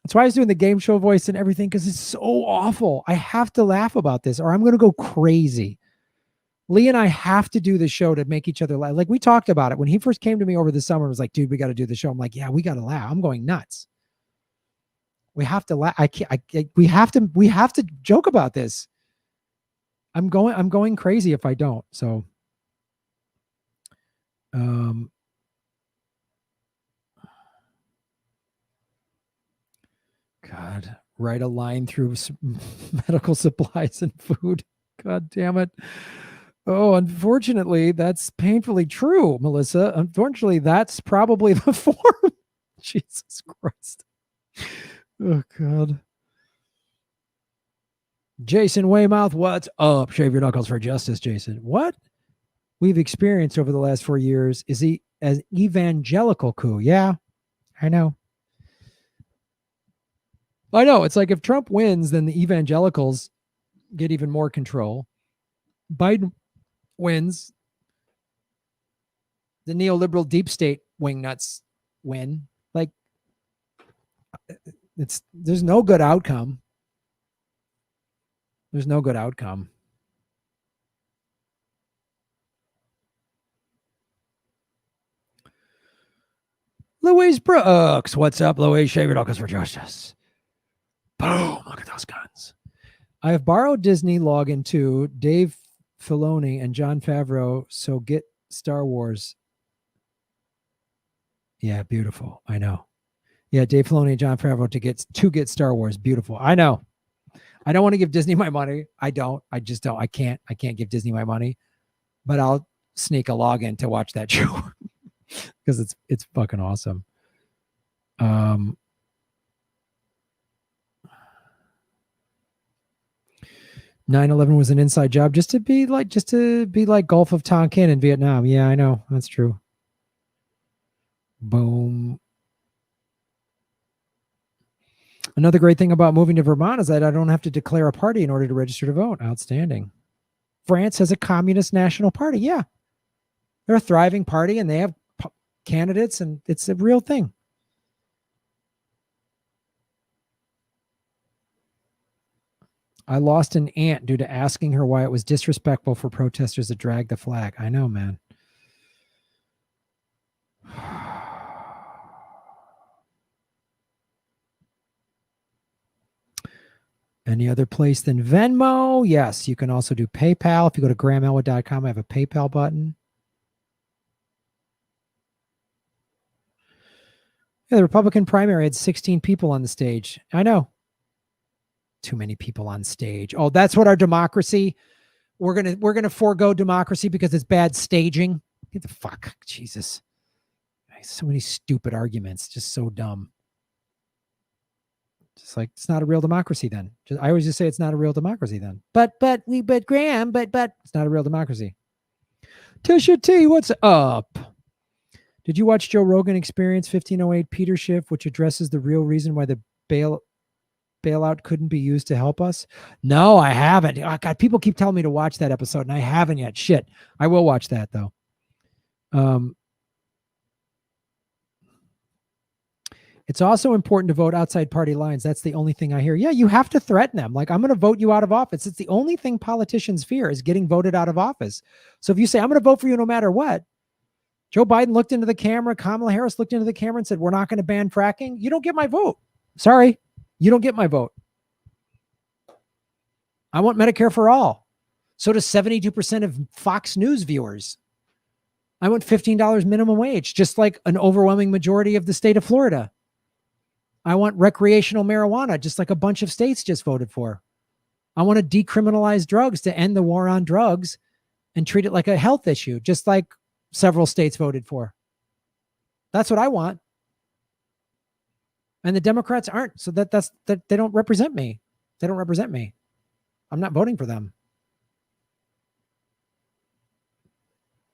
That's why I was doing the game show voice and everything, because it's so awful. I have to laugh about this or I'm going to go crazy. Lee and I have to do the show to make each other laugh. Like we talked about it when he first came to me over the summer. I was like, dude, we got to do the show. I'm like, yeah, we got to laugh. I'm going nuts. We have to laugh. We have to joke about this. I'm going crazy if I don't. So, God, write a line through medical supplies and food. God damn it. Oh, unfortunately, that's painfully true, Melissa. Unfortunately, that's probably the form. Jesus Christ. Oh, God. Jason Weymouth, what's up? Shave your knuckles for justice, Jason. What we've experienced over the last 4 years is an evangelical coup. Yeah, I know. It's like if Trump wins, then the evangelicals get even more control. Biden wins, the neoliberal deep state wingnuts win. Like, there's no good outcome. There's no good outcome. Louise Brooks, what's up, Louise? Shave your knuckles for justice. Boom! Look at those guns. I have borrowed Disney login to Dave Filoni and Jon Favreau, so get Star Wars. Yeah, beautiful. I know. Yeah, Dave Filoni and Jon Favreau to get Star Wars. Beautiful. I know. I don't want to give Disney my money. I don't. I just don't. I can't give Disney my money, but I'll sneak a login to watch that show because it's fucking awesome. 9/11 was an inside job just to be like Gulf of Tonkin in Vietnam. Yeah, I know. That's true. Boom. Another great thing about moving to Vermont is that I don't have to declare a party in order to register to vote. Outstanding. France has a communist national party. Yeah. They're a thriving party and they have candidates, and it's a real thing. I lost an aunt due to asking her why it was disrespectful for protesters to drag the flag. I know, man. Any other place than Venmo? Yes, you can also do PayPal. If you go to grahamelwood.com, I have a PayPal button. Yeah, the Republican primary had 16 people on the stage. I know. Too many people on stage. Oh, that's what our democracy. We're gonna forego democracy because it's bad staging. Get the fuck, Jesus. So many stupid arguments, just so dumb. Just like it's not a real democracy then. I always just say it's not a real democracy then. But Graham, but it's not a real democracy. Tisha T, what's up? Did you watch Joe Rogan Experience 1508 Peter Schiff, which addresses the real reason why the bailout couldn't be used to help us? No, I haven't. Oh, God, people keep telling me to watch that episode, and I haven't yet. Shit. I will watch that, though. It's also important to vote outside party lines. That's the only thing I hear. Yeah, you have to threaten them. Like, I'm going to vote you out of office. It's the only thing politicians fear is getting voted out of office. So if you say, I'm going to vote for you no matter what, Joe Biden looked into the camera, Kamala Harris looked into the camera and said, we're not going to ban fracking. You don't get my vote. Sorry, you don't get my vote. I want Medicare for all. So does 72% of Fox News viewers. I want $15 minimum wage, just like an overwhelming majority of the state of Florida. I want recreational marijuana, just like a bunch of states just voted for. I want to decriminalize drugs to end the war on drugs and treat it like a health issue, just like several states voted for. That's what I want. And the Democrats aren't. So that they don't represent me. They don't represent me. I'm not voting for them.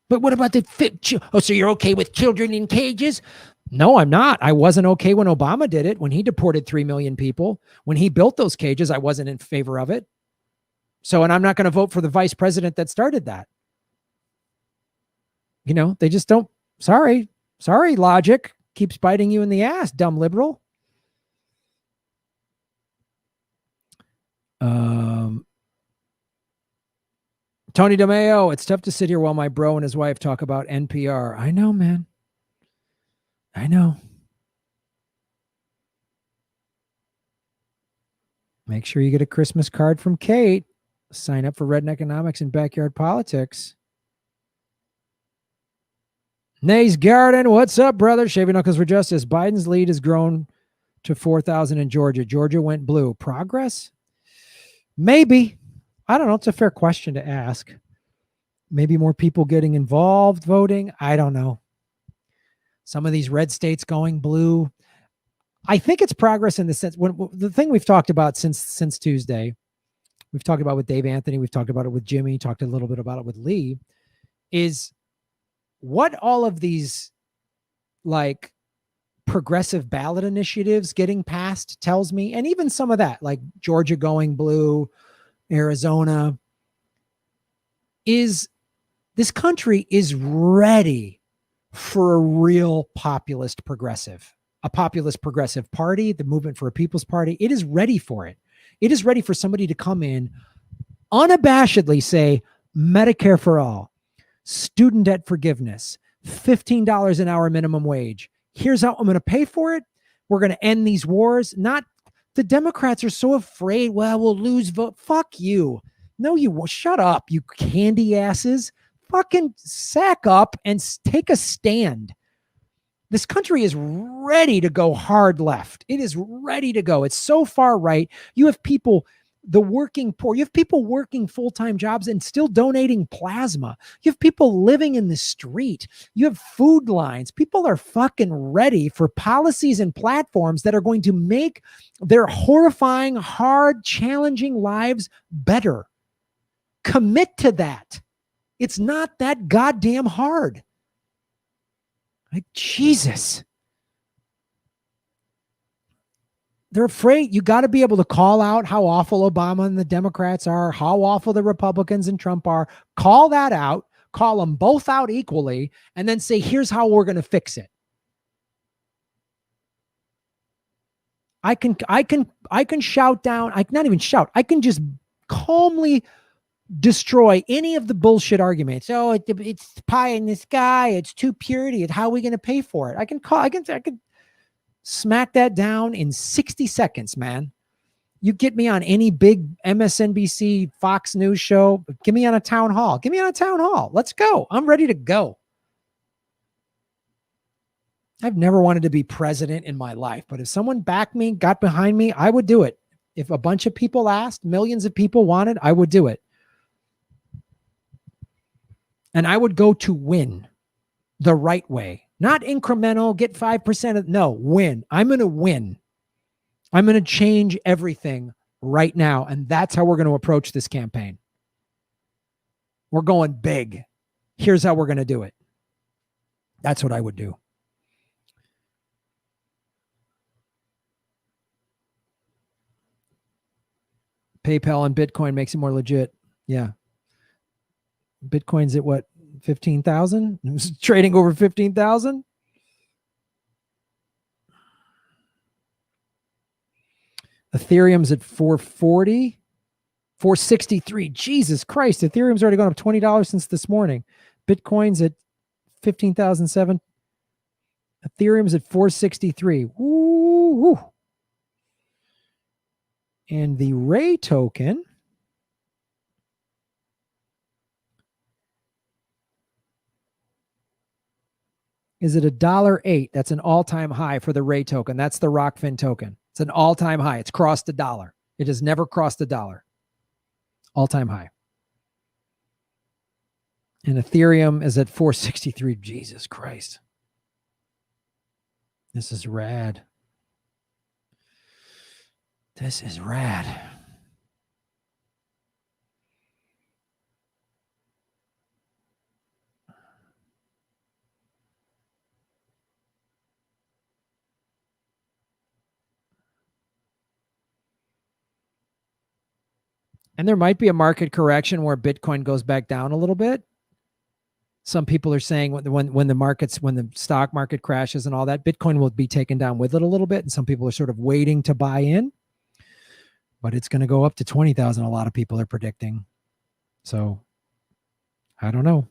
But what about so you're okay with children in cages? No, I'm not. I wasn't okay when Obama did it, when he deported 3 million people. When he built those cages, I wasn't in favor of it. So, and I'm not going to vote for the vice president that started that. You know, they just don't. Sorry, logic keeps biting you in the ass, dumb liberal. Tony DeMeo, it's tough to sit here while my bro and his wife talk about NPR. I know, man. I know. Make sure you get a Christmas card from Kate. Sign up for Redneck Economics and Backyard Politics. Nays Garden, what's up, brother? Shaving Knuckles for Justice. Biden's lead has grown to 4,000 in Georgia. Georgia went blue. Progress? Maybe. I don't know. It's a fair question to ask. Maybe more people getting involved voting. I don't know. Some of these red states going blue. I think it's progress in the sense when the thing we've talked about since Tuesday, we've talked about with Dave Anthony, we've talked about it with Jimmy, talked a little bit about it with Lee, is what all of these like progressive ballot initiatives getting passed tells me, and even some of that, like Georgia going blue, Arizona, is this country is ready for a real populist progressive party, the Movement for a People's Party. It is ready for it. It is ready for somebody to come in unabashedly say Medicare for all, student debt forgiveness, $15 an hour minimum wage. Here's how I'm going to pay for it. We're going to end these wars. Not the Democrats are so afraid. Well, we'll lose vote. Fuck you. No, you will. Shut up, you candy asses. Fucking sack up and take a stand. This country is ready to go hard left. It is ready to go. It's so far right. You have people, the working poor, you have people working full-time jobs and still donating plasma. You have people living in the street. You have food lines. People are fucking ready for policies and platforms that are going to make their horrifying, hard, challenging lives better. Commit to that. It's not that goddamn hard. Like, Jesus. They're afraid. You got to be able to call out how awful Obama and the Democrats are, how awful the Republicans and Trump are. Call that out. call them both out equally, and then say, here's how we're going to fix it. I can shout down. I can not even shout. I can just calmly destroy any of the bullshit arguments. Oh, it's pie in the sky. It's too purity. How are we going to pay for it? I can smack that down in 60 seconds, man. You get me on any big MSNBC, Fox News show. Get me on a town hall. Get me on a town hall. Let's go. I'm ready to go. I've never wanted to be president in my life, but if someone backed me, got behind me, I would do it. If a bunch of people asked, millions of people wanted, I would do it. And I would go to win the right way, not incremental, get 5% of, no, win. I'm going to win. I'm going to change everything right now. And that's how we're going to approach this campaign. We're going big. Here's how we're going to do it. That's what I would do. PayPal and Bitcoin makes it more legit. Yeah. Bitcoin's at what? 15,000? It was trading over 15,000. Ethereum's at 440, 463. Jesus Christ. Ethereum's already gone up $20 since this morning. Bitcoin's at 15,007. Ethereum's at 463. Woo. And the Ray token is at $1.08. That's an all-time high for the Ray token. That's the Rockfin token. It's an all-time high. It's crossed $1. It has never crossed $1. All-time high. And Ethereum is at 463. Jesus Christ. This is rad. This is rad. And there might be a market correction where Bitcoin goes back down a little bit. Some people are saying when the stock market crashes and all that, Bitcoin will be taken down with it a little bit. And some people are sort of waiting to buy in. But it's going to go up to 20,000. A lot of people are predicting. So I don't know.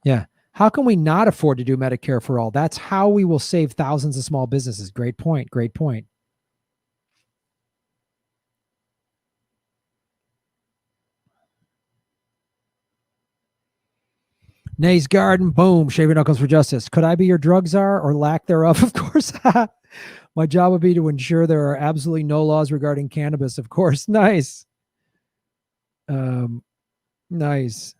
Yeah. How can we not afford to do Medicare for all? That's how we will save thousands of small businesses. Great point. Great point. Nay's Garden, boom, shaving knuckles for justice. Could I be your drug czar or lack thereof? Of course. My job would be to ensure there are absolutely no laws regarding cannabis. Of course. Nice. Nice.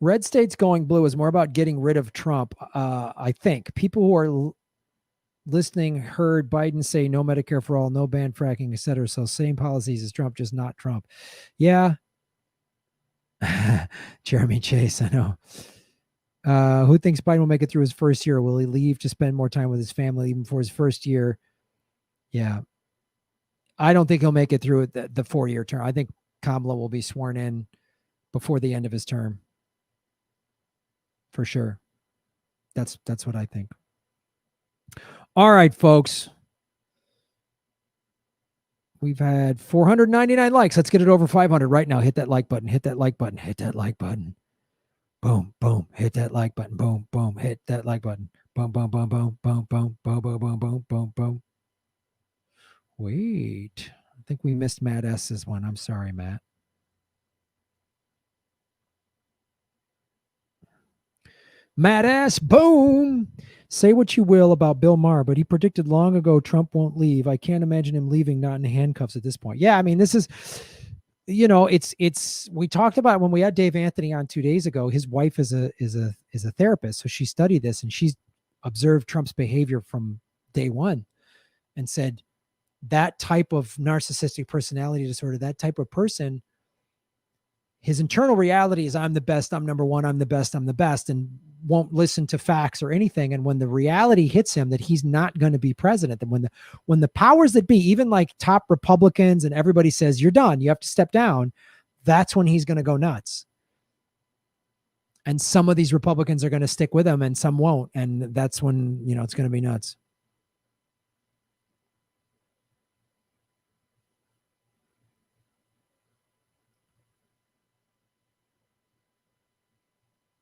Red states going blue is more about getting rid of Trump. I think people who are listening heard Biden say no Medicare for all, no ban fracking, etc. So same policies as Trump, just not Trump. Yeah. Jeremy Chase, I know. Who thinks Biden will make it through his first year? Will he leave to spend more time with his family even for his first year? Yeah. I don't think he'll make it through the 4-year term. I think Kamala will be sworn in before the end of his term. For sure. That's what I think. All right, folks. We've had 499 likes. Let's get it over 500 right now. Hit that like button. Hit that like button. Hit that like button. Boom, boom. Hit that like button. Boom, boom. Hit that like button. Boom, boom, boom, boom, boom, boom, boom, boom, boom, boom, boom, boom. Wait. I think we missed Matt S's one. I'm sorry, Matt. Matt S. Boom. Say what you will about Bill Maher, but he predicted long ago Trump won't leave. I can't imagine him leaving not in handcuffs at this point. Yeah, I mean, this is it's we talked about when we had Dave Anthony on 2 days ago. His wife is a therapist, so she studied this and she's observed Trump's behavior from day one and said that type of narcissistic personality disorder, that type of person, his internal reality is I'm the best, I'm number one, I'm the best, and won't listen to facts or anything. And when the reality hits him that he's not going to be president, and when the powers that be, even like top Republicans and everybody says, you're done, you have to step down, that's when he's going to go nuts. And some of these Republicans are going to stick with him and some won't. And that's when, it's going to be nuts.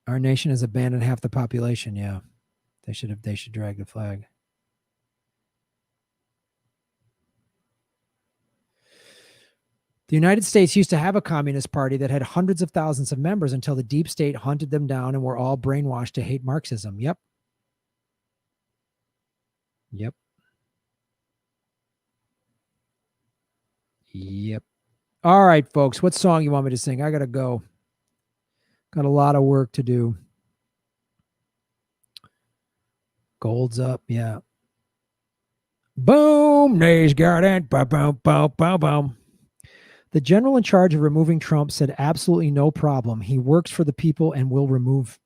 Our nation has abandoned half the population. Yeah. They should drag the flag. The United States used to have a communist party that had hundreds of thousands of members until the deep state hunted them down and were all brainwashed to hate Marxism. Yep. All right, folks. What song you want me to sing? I got to go. Got a lot of work to do. Gold's up. Yeah. Boom. Nays got it. Boom, boom, boom, boom, boom. The general in charge of removing Trump said absolutely no problem. He works for the people and will remove.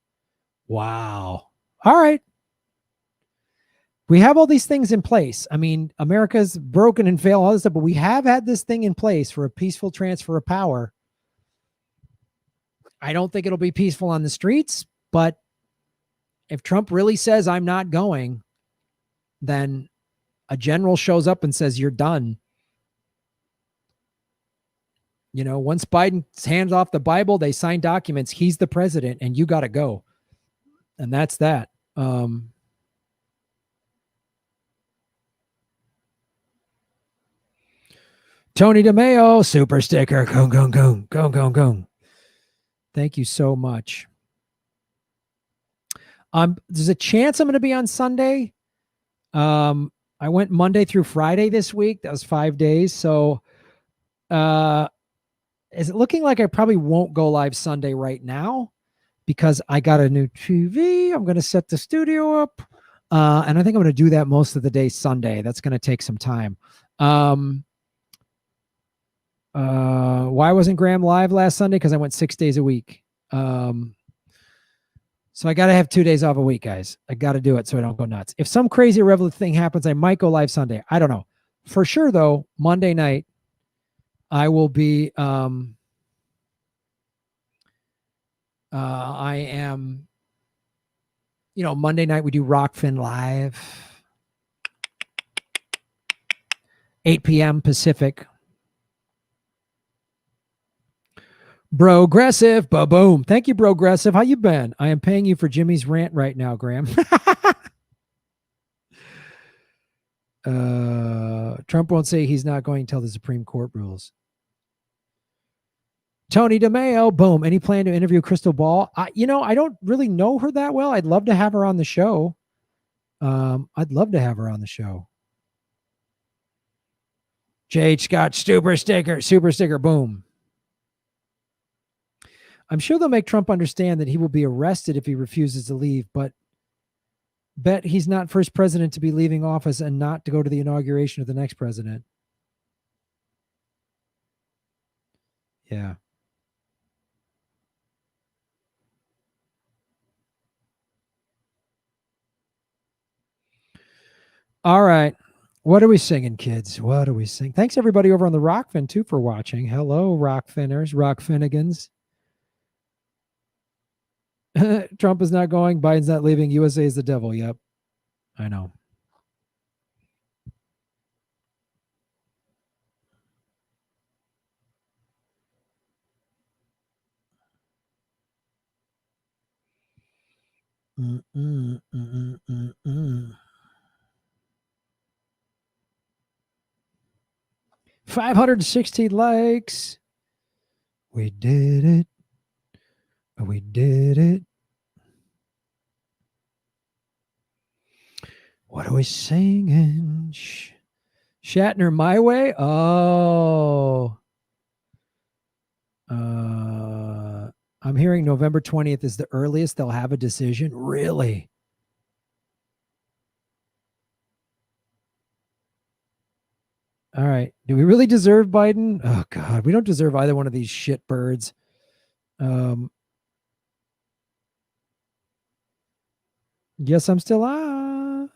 Wow. All right. We have all these things in place. I mean, America's broken and failed, all this stuff, but we have had this thing in place for a peaceful transfer of power. I don't think it'll be peaceful on the streets, but if Trump really says I'm not going, then a general shows up and says, you're done. Once Biden hands off the Bible, they sign documents. He's the president and you got to go. And that's that. Tony DeMeo, super sticker. Go. Thank you so much. There's a chance I'm going to be on Sunday. I went Monday through Friday this week. That was 5 days. So, is it looking like I probably won't go live Sunday right now because I got a new TV. I'm going to set the studio up. And I think I'm going to do that most of the day Sunday. That's going to take some time. Why wasn't Graham live last Sunday? Because I went 6 days a week. So I got to have 2 days off a week, guys. I got to do it so I don't go nuts. If some crazy irrelevant thing happens, I might go live Sunday. I don't know. For sure, though, Monday night, I will be, I am, Monday night we do Rockfin Live, 8 p.m. Pacific. Progressive, boom. Thank you, Progressive. How you been? I am paying you for Jimmy's rant right now, Graham. Trump won't say he's not going until the Supreme Court rules. Tony DeMeo, boom. Any plan to interview Crystal Ball? I don't really know her that well. I'd love to have her on the show. J.H. Scott, super sticker, boom. I'm sure they'll make Trump understand that he will be arrested if he refuses to leave, but bet he's not first president to be leaving office and not to go to the inauguration of the next president. Yeah. All right. What are we singing, kids? What are we singing? Thanks, everybody over on the Rockfin, too, for watching. Hello, Rockfinners, Rockfinnigans. Trump is not going. Biden's not leaving. USA is the devil. Yep. I know. Mm-mm. 560 likes. We did it. What are we singing? Shatner, My Way? Oh. I'm hearing November 20th is the earliest they'll have a decision. Really? All right. Do we really deserve Biden? Oh God, we don't deserve either one of these shit birds. Yes, I'm still on.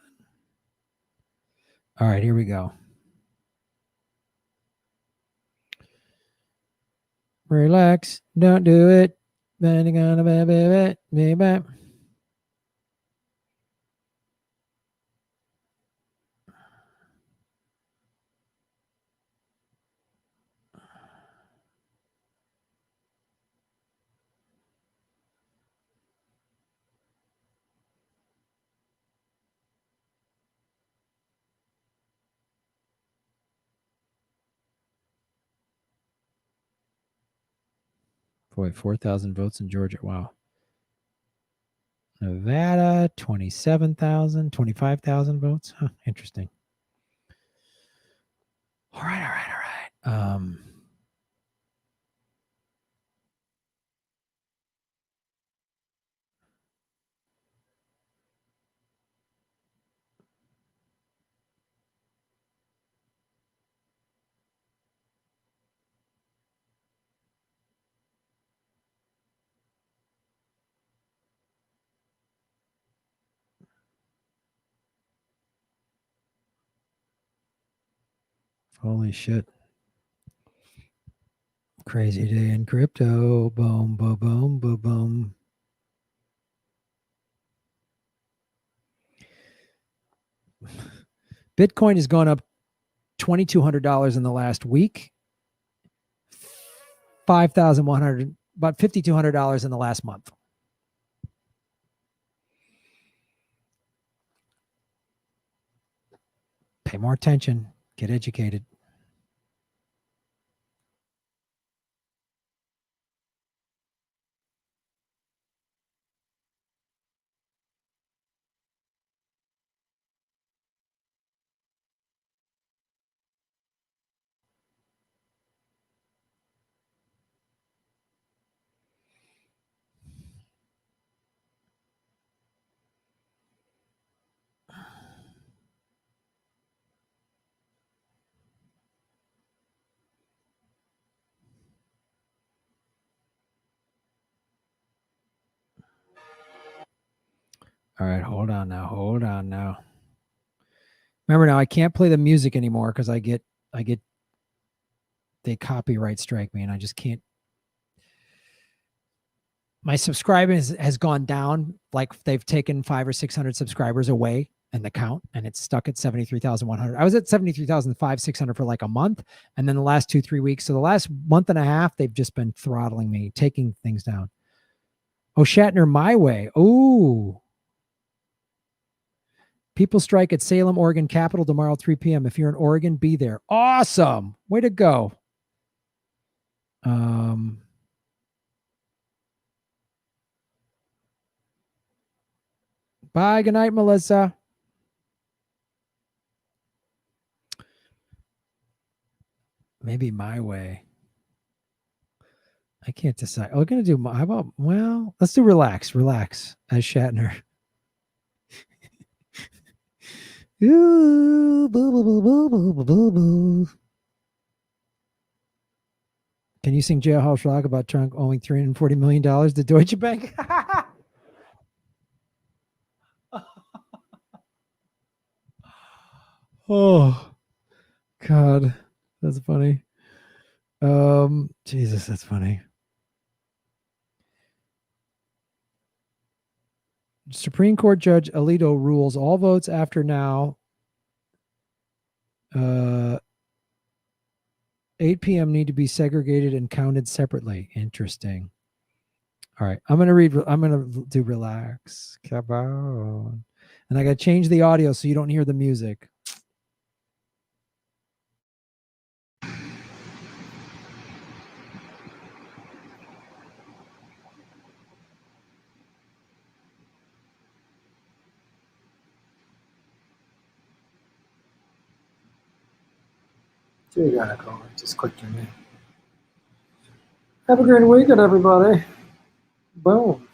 All right, here we go. Relax. Don't do it. Bending on a baby. 4,000 votes in Georgia. Wow. Nevada, 27,000, 25,000 votes. Huh, interesting. All right. Holy shit. Crazy day in crypto. Boom, boom, boom, boom, boom. Bitcoin has gone up $2,200 in the last week. 5,100, about $5,200 in the last month. Pay more attention. Get educated. All right, hold on now. Remember now, I can't play the music anymore because they copyright strike me, and I just can't. My subscribers has gone down, like they've taken 500 or 600 subscribers away in the count, and it's stuck at 73,100. I was at 73,500, 600 for like a month, and then the last 2-3 weeks, so the last month and a half, they've just been throttling me, taking things down. Oh, Shatner, my way. Ooh. People strike at Salem, Oregon Capitol tomorrow, 3 p.m. If you're in Oregon, be there. Awesome. Way to go. Bye. Good night, Melissa. Maybe my way. I can't decide. Oh, we're going to do, how about, well, let's do relax as Shatner. Ooh, boo, boo, boo, boo, boo, boo, boo, boo. Can you sing Jailhouse Rock about Trump owing $340 million to Deutsche Bank? Oh, God. That's funny. Jesus, that's funny. Supreme Court Judge Alito rules all votes after now 8 p.m. need to be segregated and counted separately. Interesting. All right. I'm going to do relax. Come on. And I got to change the audio so you don't hear the music. So you gotta go. Just click your name. Have a great weekend, everybody. Boom.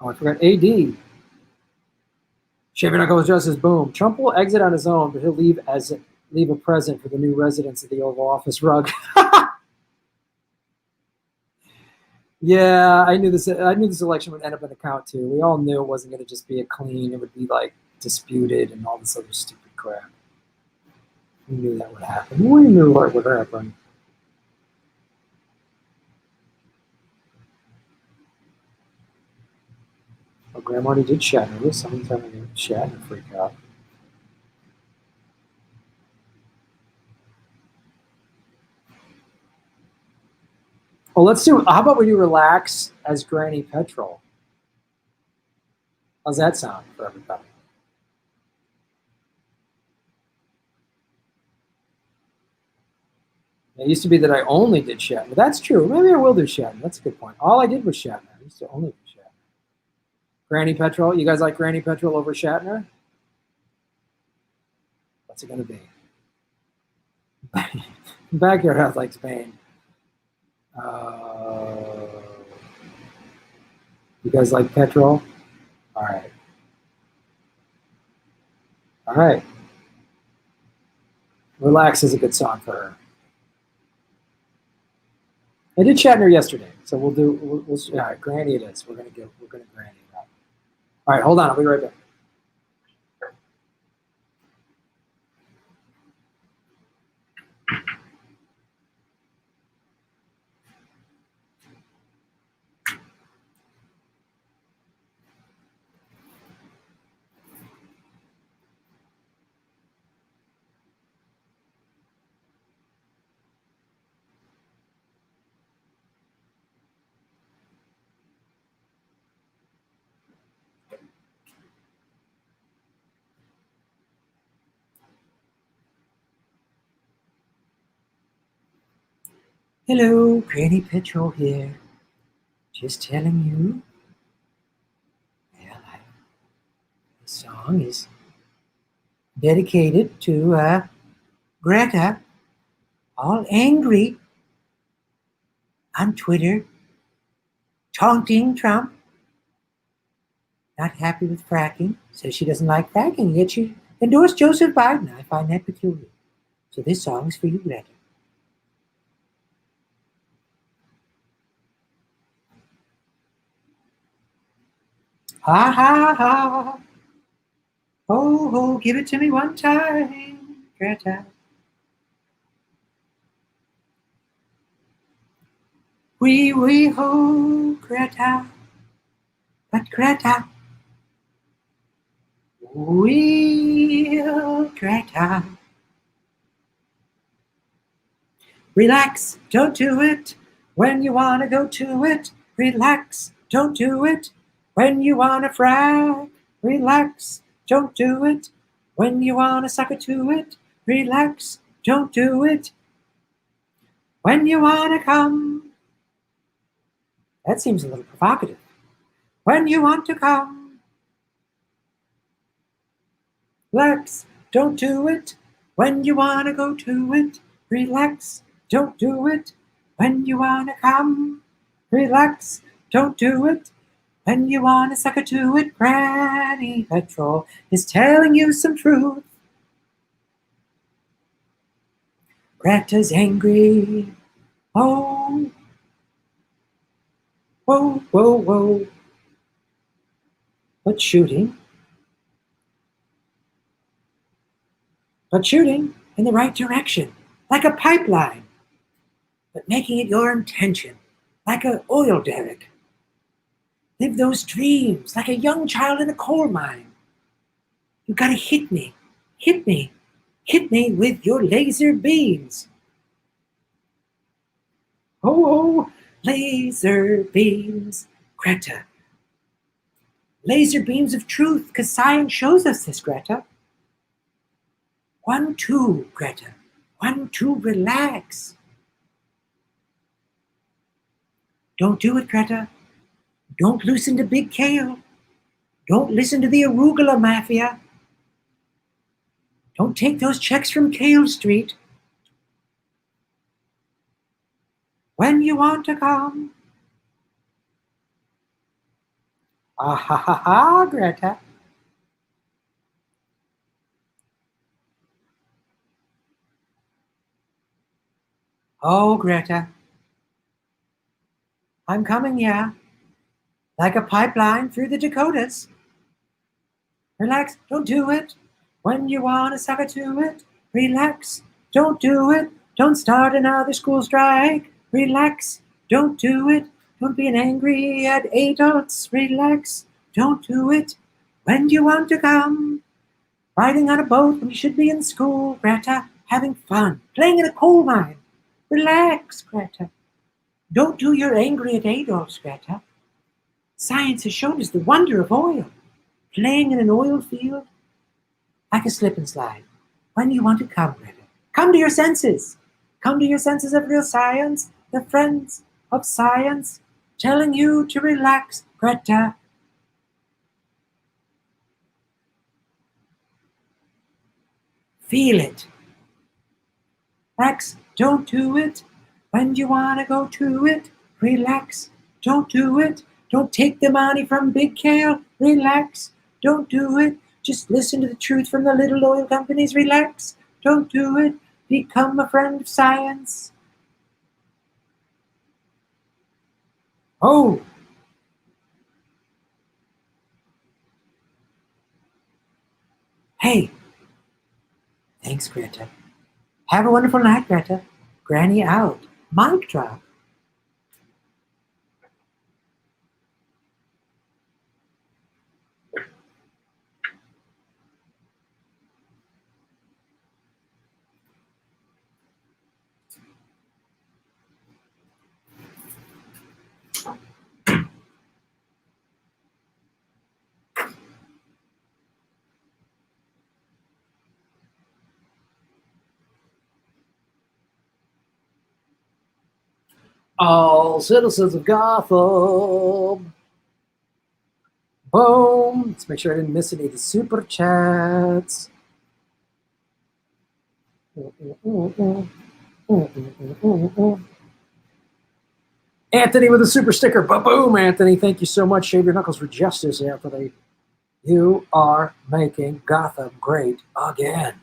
Oh, I forgot AD. Shaving Knuckles Justice, boom. Trump will exit on his own, but he'll leave a present for the new residents of the Oval Office rug. Yeah, I knew this election would end up in a count too. We all knew it wasn't going to just be a clean. It would be like disputed and all this other stupid crap. We knew that would happen. We knew what would happen. Oh, Graham already did Shatner. Someone's having a Shatner freak out. Well, let's do. How about we do relax as Granny Petrol? How's that sound for everybody? It used to be that I only did Shatner. That's true. Maybe I will do Shatner. That's a good point. All I did was Shatner. I used to only do Shatner. Granny Petrol. You guys like Granny Petrol over Shatner? What's it going to be? Backyard House likes Bane. You guys like Petrol? All right. All right. Relax is a good song for her. I did Shatner yesterday, so we'll do. All right, Granny it is. We're gonna Granny it up. All right, hold on. I'll be right back. Hello, Granny Petrol here. Just telling you. Well, the song is dedicated to Greta, all angry on Twitter, taunting Trump. Not happy with fracking, says she doesn't like fracking, yet she endorsed Joseph Biden. I find that peculiar. So this song is for you, Greta. Ha ha ha. Ho ho, give it to me one time, Greta. Wee ho, Greta. But Greta. Greta. Relax, don't do it when you want to go to it. Relax, don't do it when you want to frag. Relax, don't do it when you want to sucker to it. Relax, don't do it when you want to come. That seems a little provocative. When you want to come. Relax, don't do it when you want to go to it. Relax, don't do it when you want to come. Relax, don't do it when you want to sucker to it. Granny Petrol is telling you some truth. Greta's angry. Oh. Whoa, whoa, whoa. But shooting in the right direction, like a pipeline, but making it your intention, like an oil derrick. Live those dreams like a young child in a coal mine. You gotta hit me with your laser beams. Oh, laser beams, Greta. Laser beams of truth, because science shows us this, Greta. 1, 2, Greta. 1, 2, relax. Don't do it, Greta. Don't listen to Big Kale. Don't listen to the arugula mafia. Don't take those checks from Kale Street. When you want to come. Ah ha ha ha, Greta. Oh, Greta. I'm coming, yeah. Like a pipeline through the Dakotas. Relax, don't do it. When you want to suck it to it, relax, don't do it. Don't start another school strike. Relax, don't do it. Don't be an angry at adults. Relax, don't do it. When you want to come. Riding on a boat when you should be in school, Greta. Having fun, playing in a coal mine. Relax, Greta. Don't do your angry at adults, Greta. Science has shown us the wonder of oil. Playing in an oil field like a slip and slide. When you want to come, Greta, come to your senses. Come to your senses of real science, the friends of science, telling you to relax, Greta. Feel it. Relax, don't do it. When you want to go to it, relax, don't do it. Don't take the money from Big Kale, relax, don't do it. Just listen to the truth from the little oil companies. Relax. Don't do it. Become a friend of science. Oh. Hey. Thanks, Greta. Have a wonderful night, Greta. Granny out. Mic drop. All citizens of Gotham. Boom. Let's make sure I didn't miss any of the super chats. Anthony with a super sticker. Boom, Anthony. Thank you so much. Shave your knuckles for justice, Anthony. You are making Gotham great again.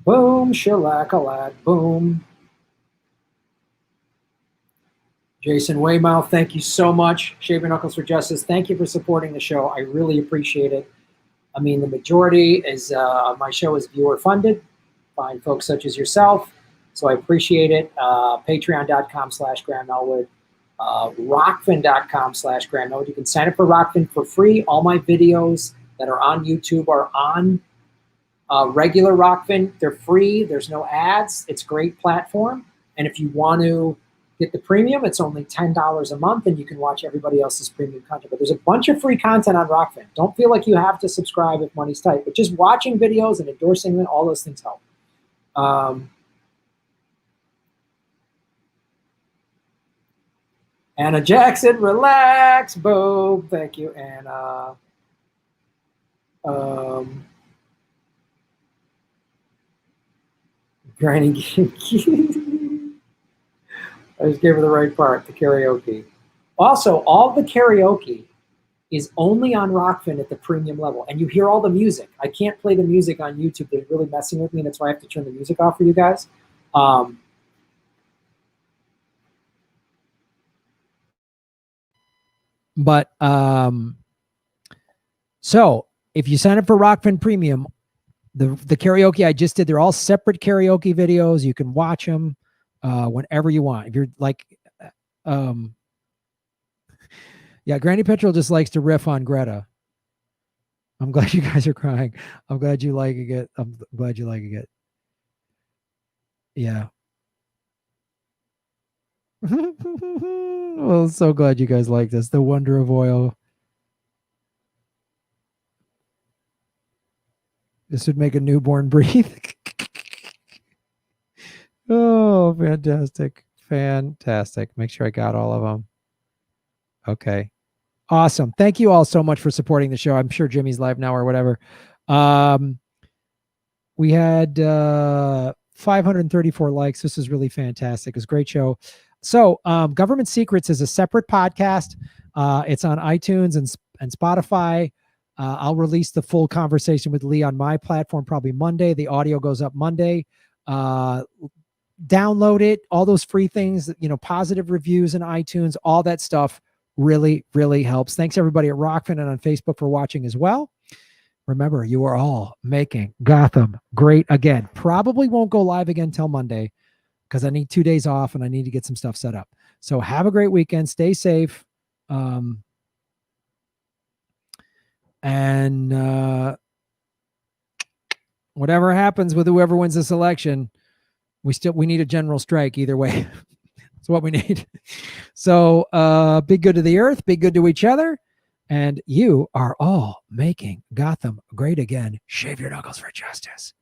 Boom, shellac-a-lac, boom. Jason Weymouth, thank you so much. Shave Your Knuckles for Justice, thank you for supporting the show. I really appreciate it. I mean, the majority is my show is viewer funded by folks such as yourself, so I appreciate it. Patreon.com/Graham Elwood, Rockfin.com/Graham Elwood. You can sign up for Rockfin for free. All my videos that are on YouTube are on regular Rockfin. They're free. There's no ads. It's a great platform. And if you want to get the premium, it's only $10 a month, and you can watch everybody else's premium content. But there's a bunch of free content on Rockfin. Don't feel like you have to subscribe if money's tight, but just watching videos and endorsing them, all those things help. Anna Jackson, relax, boom. Thank you, Anna. Granny, I just gave her the right part, the karaoke. Also, all the karaoke is only on Rockfin at the premium level, and you hear all the music. I can't play the music on YouTube. They're really messing with me, and that's why I have to turn the music off for you guys. But so if you sign up for Rockfin Premium, the karaoke I just did, they're all separate karaoke videos. You can watch them whenever you want. If you're like, yeah, Granny Petrol just likes to riff on Greta. I'm glad you guys are crying. I'm glad you liking it. I'm glad you liking it. Yeah. Well, so glad you guys like this. The wonder of oil. This would make a newborn breathe. Oh, fantastic. Fantastic. Make sure I got all of them. Okay. Awesome. Thank you all so much for supporting the show. I'm sure Jimmy's live now or whatever. We had 534 likes. This is really fantastic. It was a great show. So Government Secrets is a separate podcast. It's on iTunes and Spotify. I'll release the full conversation with Lee on my platform probably Monday. The audio goes up Monday. Download it. All those free things, positive reviews in iTunes, all that stuff really, really helps. Thanks everybody at Rockfin and on Facebook for watching as well. Remember, you are all making Gotham great again. Probably won't go live again till Monday because I need 2 days off and I need to get some stuff set up. So have a great weekend. Stay safe. And whatever happens with whoever wins this election, we need a general strike either way. That's what we need. So be good to the earth, be good to each other. And you are all making Gotham great again. Shave your knuckles for justice.